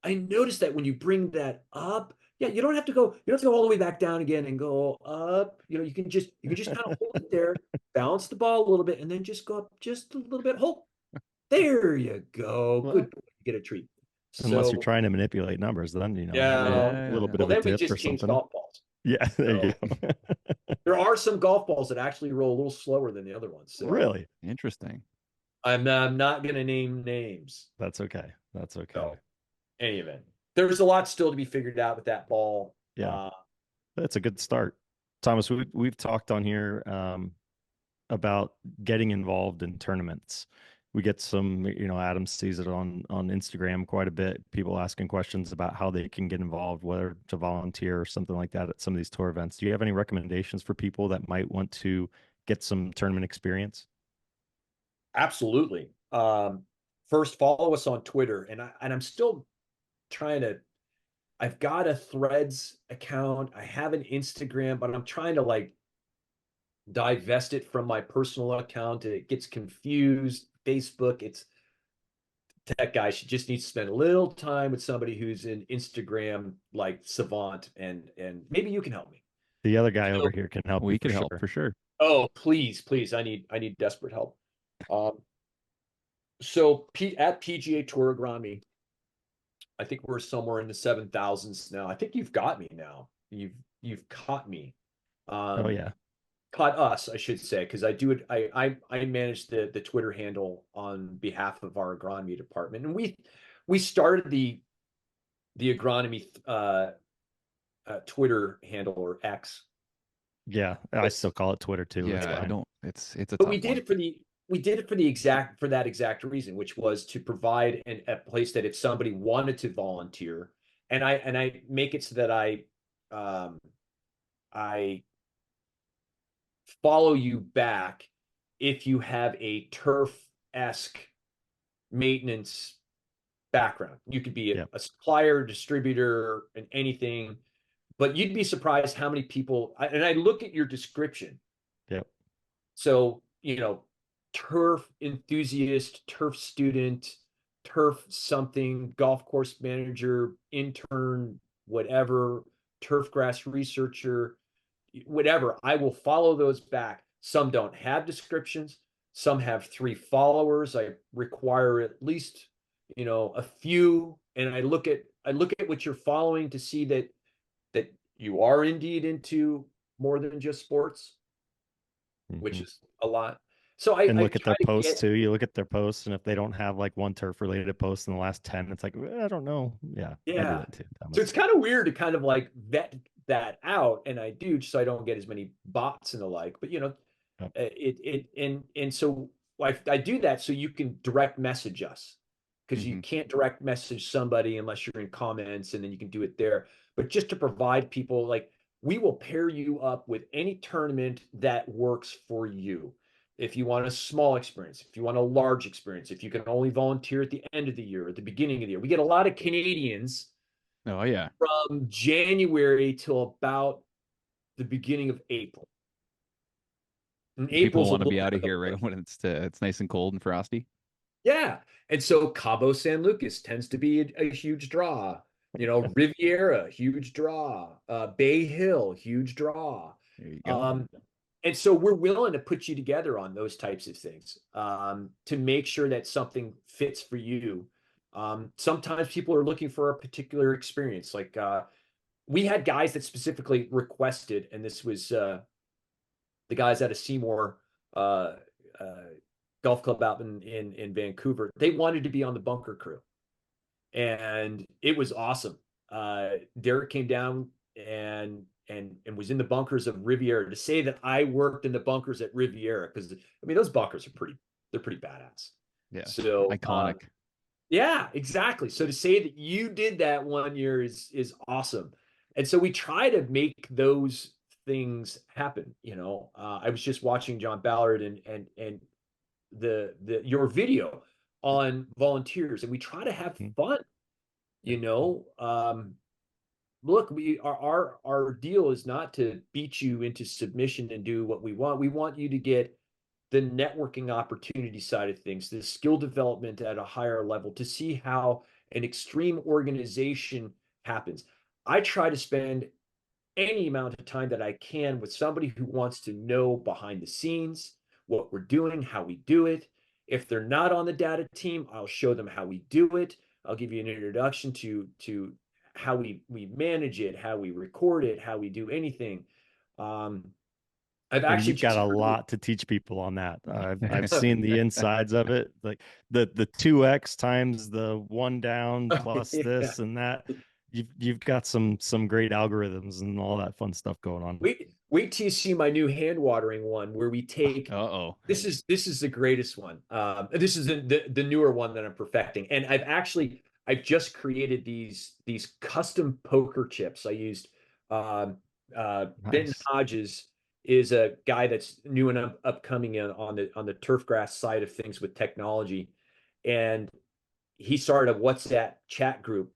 I noticed that when you bring that up, yeah, you don't have to go all the way back down again and go up. You can just kind of hold it there, balance the ball a little bit, and then just go up just a little bit. Hold. There you go. Well, Good boy. You get a treat. unless you're So trying to manipulate numbers, then a little, yeah. little Yeah, bit Well, of a then we tip or just change something. golf balls. Yeah, there you So go. there are some golf balls that actually roll a little slower than the other ones. So Really? interesting. I'm not going to name names. That's okay. That's okay. So any event, there's a lot still to be figured out with that ball. Yeah, that's a good start. Thomas, we've talked on here about getting involved in tournaments. We get some, Adam sees it on Instagram quite a bit. People asking questions about how they can get involved, whether to volunteer or something like that at some of these tour events. Do you have any recommendations for people that might want to get some tournament experience? Absolutely. First, follow us on Twitter, and I'm still trying to. I've got a Threads account. I have an Instagram, but I'm trying to like divest it from my personal account. It gets confused. Facebook, it's tech guy. She just needs to spend a little time with somebody who's an Instagram like savant, and maybe you can help me. The other guy over So, here can help you We for could help sure. for sure. oh, please, I need desperate help. Um, so at PGA Tour Agronomy, I think we're somewhere in the 7,000s now. I think you've got me now. You've caught me. Oh Um, yeah. caught us, I should say, because I do it. I manage the Twitter handle on behalf of our agronomy department, and we started the agronomy Twitter handle, or X. Yeah. I still call it Twitter too. It's Yeah, I fine. don't. It's a But tough one. we did it for that exact reason, which was to provide a place that if somebody wanted to volunteer, and I make it so that um, I follow you back if you have a turf-esque maintenance background. You could be Yep. a supplier, distributor, and anything, but you'd be surprised how many people. And I look at your description. Yep. So, turf enthusiast, turf student, turf something, golf course manager, intern, whatever, turf grass researcher, whatever. I will follow those back. Some don't have descriptions. Some have 3 followers. I require at least, a few. And I look at what you're following to see that you are indeed into more than just sports, which Mhm. is a lot. So I And look at try their to posts get, too. You look at their posts, and if they don't have like one turf related post in the last 10, it's like, I don't know. Yeah, I do yeah. that too, So Thomas. it's kind of weird to kind of like vet that out, and I do, so I don't get as many bots and the like. But Yep. and so I do that so you can direct message us, because you Hmm. can't direct message somebody unless you're in comments, and then you can do it there. But just to provide people, like, we will pair you up with any tournament that works for you. If you want a small experience, if you want a large experience, if you can only volunteer at the end of the year, at the beginning of the year. We get a lot of Canadians Oh yeah. from January till about the beginning of April. And People April's a want to little be bit out of of here a right when it's nice and cold and frosty. yeah. And so Cabo San Lucas tends to be a huge draw. Riviera, huge draw. Bay Hill, huge draw. There you go. Um, and so we're willing to put you together on those types of things, to make sure that something fits for you. Sometimes people are looking for a particular experience. Like we had guys that specifically requested, and this was the guys out of Seymour uh, uh, Golf Club out in Vancouver. They wanted to be on the bunker crew, and it was awesome. Derek came down and was in the bunkers of Riviera. To say that I worked in the bunkers at Riviera, because I mean those bunkers are they're pretty badass. Yeah. So Iconic. yeah, exactly. So to say that you did that one year is awesome. And so we try to make those things happen. I was just watching John Ballard and the your video on volunteers, and we try to have fun. Look, our deal is not to beat you into submission and do what we want. We want you to get the networking opportunity side of things, the skill development at a higher level, to see how an extreme organization happens. I try to spend any amount of time that I can with somebody who wants to know behind the scenes, what we're doing, how we do it. If they're not on the data team, I'll show them how we do it. I'll give you an introduction to how we manage it, how we record it, how we do anything. I've And actually you've got just a lot to teach people on that. I've seen the insides of it, like the 2x times the one down plus yeah. this and that. You've got some great algorithms and all that fun stuff going on. Wait till you see my new hand watering one, where we take Uh-oh. this is the greatest one. This is the newer one that I'm perfecting, and I've just created these custom poker chips. I used Benton Nice. Hodges is a guy that's new and upcoming on the turf grass side of things with technology, and he started a WhatsApp chat group,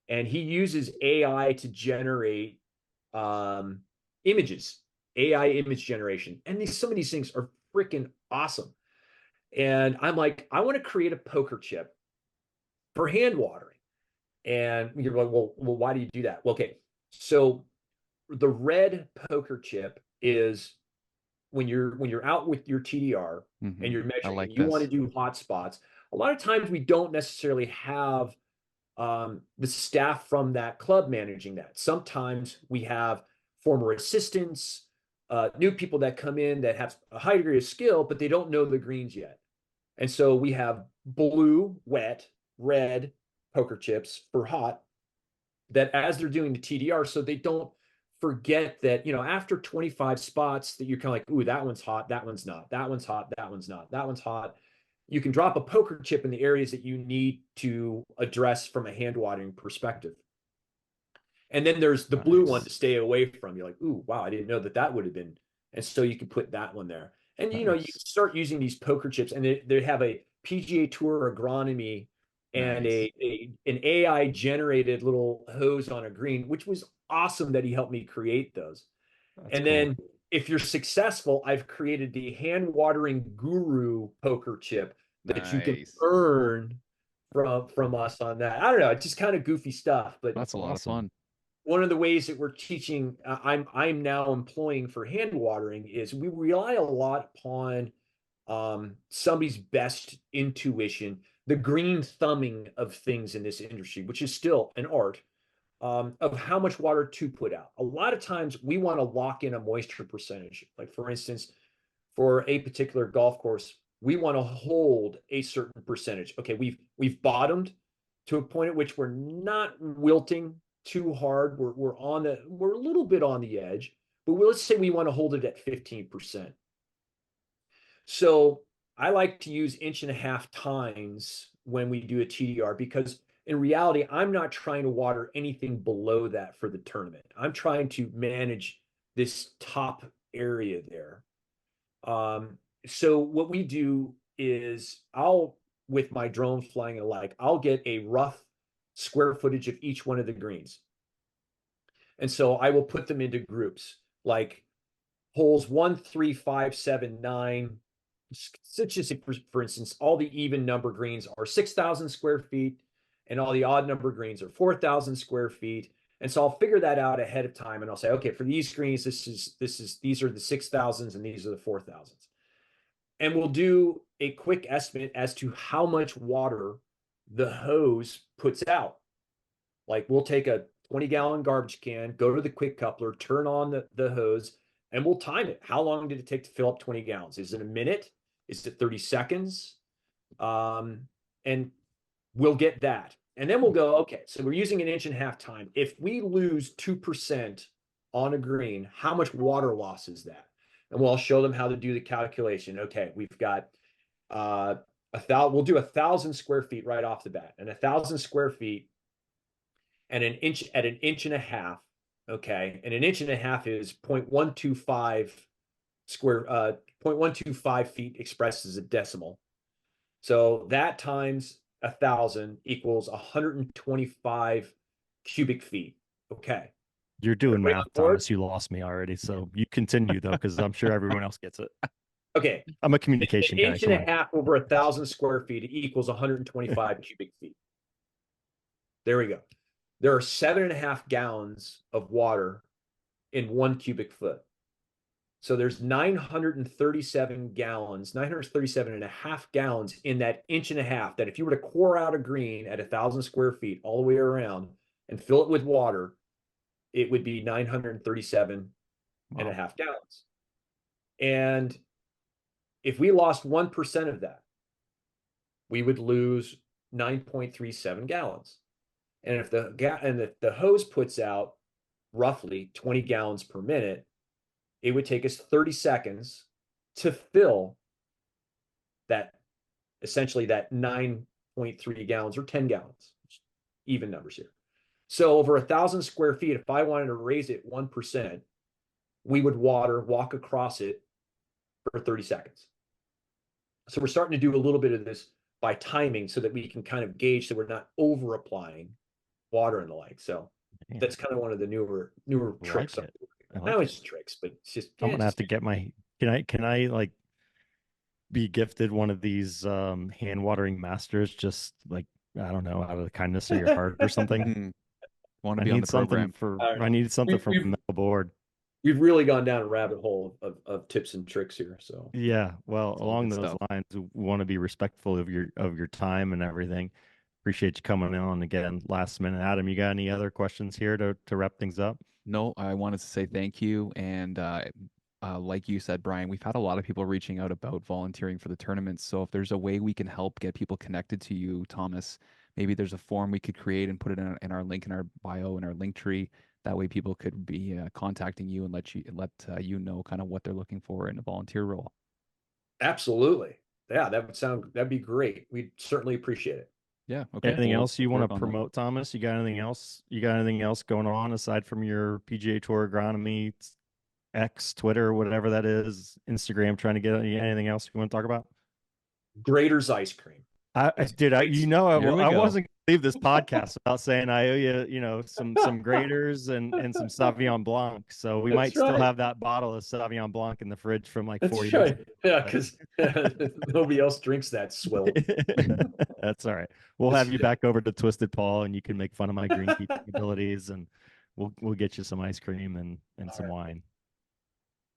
and he uses AI to generate images, AI image generation. And some of these things are freaking awesome. And I'm like, I want to create a poker chip for hand watering. And you're like, well, why do you do that? Well, okay. So the red poker chip is when you're out with your TDR and you're I measuring like and you want to this. do hot spots. A lot of times we don't necessarily have the staff from that club managing that. Sometimes we have former assistants, new people that come in that have a high degree of skill, but they don't know the greens yet. And so we have blue, wet, red poker chips for hot, that as they're doing the TDR, so they don't forget that, after 25 spots that you're kind of like, ooh, that one's hot, that one's not, that one's hot, that one's not, that one's hot. You can drop a poker chip in the areas that you need to address from a hand watering perspective. And then there's the blue one to stay away from. You're like, ooh, wow, I didn't know that would have been. And so you can put that one there. And, you start using these poker chips, and they have a PGA Tour Agronomy and an AI generated little hose on a green, which was awesome that he helped me create those. That's And cool. then if you're successful, I've created the hand watering guru poker chip that you can earn from us on that. I don't know, it's just kind of goofy stuff, but That's a lot of fun. one of the ways that we're teaching, I'm now employing for hand watering, is we rely a lot upon somebody's best intuition, the green thumbing of things in this industry, which is still an art, of how much water to put out. A lot of times we want to lock in a moisture percentage. Like, for instance, for a particular golf course, we want to hold a certain percentage. Okay, we've bottomed to a point at which we're not wilting too hard. We're a little bit on the edge, but let's say we want to hold it at 15%. So I like to use 1.5 tines when we do a TDR, because in reality, I'm not trying to water anything below that for the tournament. I'm trying to manage this top area there. So what we do is with my drone flying and like, I'll get a rough square footage of each one of the greens. And so I will put them into groups, like holes 1, 3, 5, 7, 9. Such as, for instance, all the even number greens are 6,000 square feet, and all the odd number greens are 4,000 square feet. And so I'll figure that out ahead of time, and I'll say, okay, for these greens, these are the 6,000s and these are the 4,000s. And we'll do a quick estimate as to how much water the hose puts out. Like, we'll take a 20-gallon garbage can, go to the quick coupler, turn on the hose, and we'll time it. How long did it take to fill up 20 gallons? Is it a minute? Is it 30 seconds? And we'll get that. And then we'll go, okay, so we're using an inch and a half time. If we lose 2% on a green, how much water loss is that? And we'll show them how to do the calculation. Okay, we've got we'll do 1,000 square feet right off the bat, and 1,000 square feet and an inch at an inch and a half. Okay, and an inch and a half is 0.125 0.125 feet expressed as a decimal. So that times 1,000 equals 125 cubic feet. Okay. You're doing Everybody math, on board? Thomas. You lost me already. So you continue though, because I'm sure everyone else gets it. Okay. I'm a An communication guy. inch and Come a on. half over 1,000 square feet equals 125 cubic feet. There we go. There are 7.5 gallons of water in 1 cubic foot. So there's 937 gallons, 937 and a half gallons in that inch and a half that if you were to core out a green at 1,000 square feet all the way around and fill it with water, it would be 937 and a half gallons. And if we lost 1% of that, we would lose 9.37 gallons. And if the hose puts out roughly 20 gallons per minute, it would take us 30 seconds to fill that, essentially that 9.3 gallons or 10 gallons, even numbers here. So over 1,000 square feet, if I wanted to raise it 1%, we would walk across it for 30 seconds. So we're starting to do a little bit of this by timing so that we can kind of gauge so we're not over applying water and the like. So that's kind of one of the newer tricks. Like Not always tricks, but it's just I'm gonna have to get my can I like be gifted one of these hand watering masters, just like, I don't know, out of the kindness of your heart or something. Want to I be on need the something program. for I need something from the board. We've really gone down a rabbit hole of tips and tricks here. So Yeah, well, It's all along good those stuff. lines, we want to be respectful of your time and everything. Appreciate you coming on again last minute. Adam, you got any other questions here to wrap things up? No, I wanted to say thank you. And like you said, Brian, we've had a lot of people reaching out about volunteering for the tournaments. So if there's a way we can help get people connected to you, Thomas, maybe there's a form we could create and put it in our link in our bio in our link tree. That way people could be contacting you and let you know kind of what they're looking for in a volunteer role. absolutely. Yeah, that'd be great. We'd certainly appreciate it. Yeah. Okay. Anything Well, else you we'll want work to on that. promote, Thomas? You got anything else? You got anything else going on aside from your PGA Tour Agronomy, X, Twitter, whatever that is, Instagram, trying to get anything else you want to talk about? Grater's ice cream. Dude, Here we I go. wasn't gonna leave this podcast without saying I owe you, some graters and some Sauvignon Blanc. So we might still have that bottle of Sauvignon Blanc in the fridge from like 40 years ago. Yeah, because nobody else drinks that swill. That's all right. We'll have you back over to Twisted Paul, and you can make fun of my greenkeeping abilities, and we'll get you some ice cream and some wine.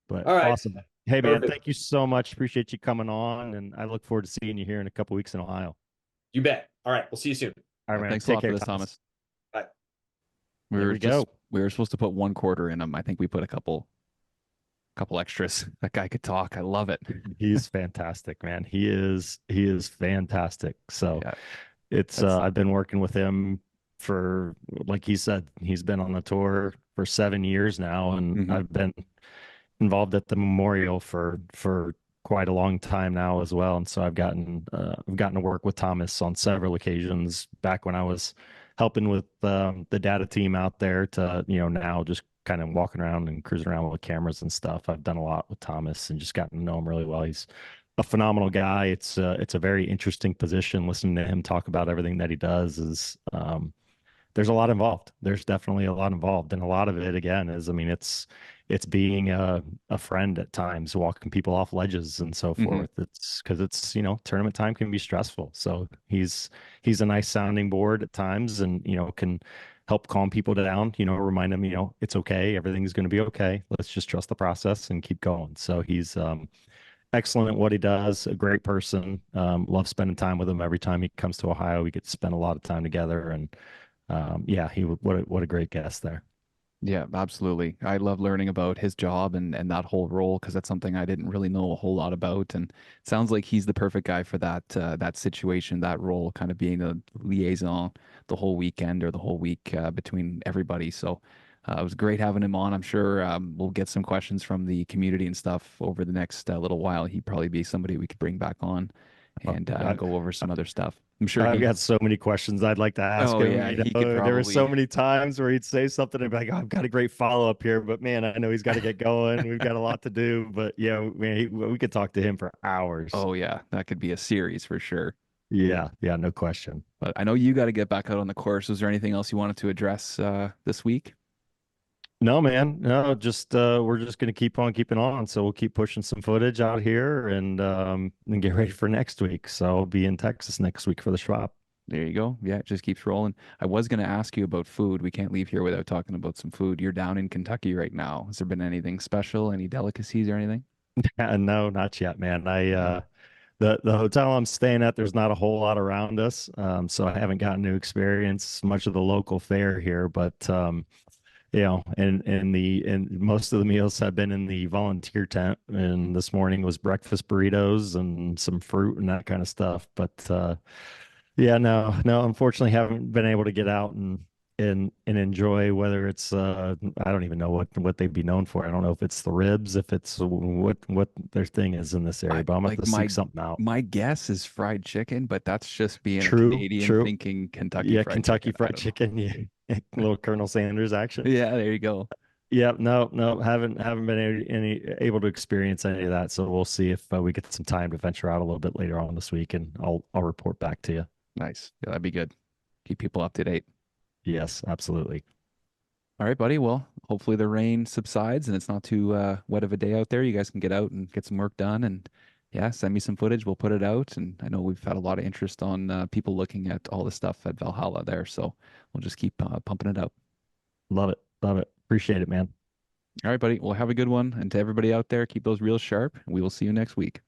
But All right. awesome. Hey man, Perfect. thank you so much. Appreciate you coming on, and I look forward to seeing you here in a couple weeks in Ohio. You bet. All right. We'll see you soon. All right, man. Thanks a Take lot for care, this, Thomas. Bye. There we go. We were supposed to put 1/4 in them. I think we put a couple extras. That guy could talk. I love it. He's fantastic, man. He is fantastic. So Yeah, it's I've been working with him for, like he said, he's been on the tour for 7 years now, and I've been involved at the memorial for quite a long time now as well. And so I've gotten to work with Thomas on several occasions back when I was helping with the data team out there to, now just kind of walking around and cruising around with cameras and stuff. I've done a lot with Thomas and just gotten to know him really well. He's a phenomenal guy. It's a very interesting position. Listening to him talk about everything that he does is, there's a lot involved. There's definitely a lot involved. And a lot of it, again, is, I mean, it's being a friend at times, walking people off ledges and so forth. It's because tournament time can be stressful. So he's a nice sounding board at times, and, can help calm people down, remind them, it's okay. Everything's going to be okay. Let's just trust the process and keep going. So he's excellent at what he does, a great person. Love spending time with him. Every time he comes to Ohio, we get to spend a lot of time together. And yeah, what a great guest there. Yeah, absolutely. I love learning about his job and that whole role because that's something I didn't really know a whole lot about. And it sounds like he's the perfect guy for that situation, that role, kind of being a liaison the whole weekend or the whole week between everybody. So it was great having him on. I'm sure we'll get some questions from the community and stuff over the next little while. He'd probably be somebody we could bring back on Uh, and I, go over some other stuff. I'm sure I've he. got so many questions I'd like to ask Oh him. yeah, he could There were so probably. many times where he'd say something and be like, "Oh, I've got a great follow up here, but man, I know he's got to get going. We've got a lot to do." But yeah, man, we could talk to him for hours. Oh yeah, that could be a series for sure. Yeah, yeah, no question. But I know you got to get back out on the course. Was there anything else you wanted to address this week? No, man, no, just we're just gonna keep on keeping on. So we'll keep pushing some footage out here and get ready for next week. So I'll be in Texas next week for the shop. There you go. Yeah, it just keeps rolling. I was going to ask you about food. We can't leave here without talking about some food. You're down in Kentucky right now. Has there been anything special, any delicacies or anything? No, not yet, man. The hotel I'm staying at, there's not a whole lot around us, so I haven't gotten to experience much of the local fare here. But and most of the meals have been in the volunteer tent, and this morning was breakfast burritos and some fruit and that kind of stuff. But yeah, no, unfortunately, haven't been able to get out and enjoy whether it's I don't even know what they'd be known for. I don't know if it's the ribs, if it's what their thing is in this area, I but I'm gonna have like to seek something out. my guess is fried chicken, but that's just being a True, Canadian true. thinking Kentucky Yeah, fried Kentucky chicken. I Fried don't know. Chicken. Yeah, little Colonel Sanders action. Yeah, there you go. Yeah, no, haven't been able to experience any of that. So we'll see if we get some time to venture out a little bit later on this week, and I'll report back to you. Nice. Yeah, that'd be good. Keep people up to date. Yes, absolutely. All right, buddy. Well, hopefully the rain subsides and it's not too wet of a day out there. You guys can get out and get some work done. And yeah, send me some footage. We'll put it out. And I know we've had a lot of interest on people looking at all the stuff at Valhalla there. So we'll just keep pumping it out. Love it, love it. Appreciate it, man. All right, buddy. Well, have a good one. And to everybody out there, keep those reels sharp. And we will see you next week.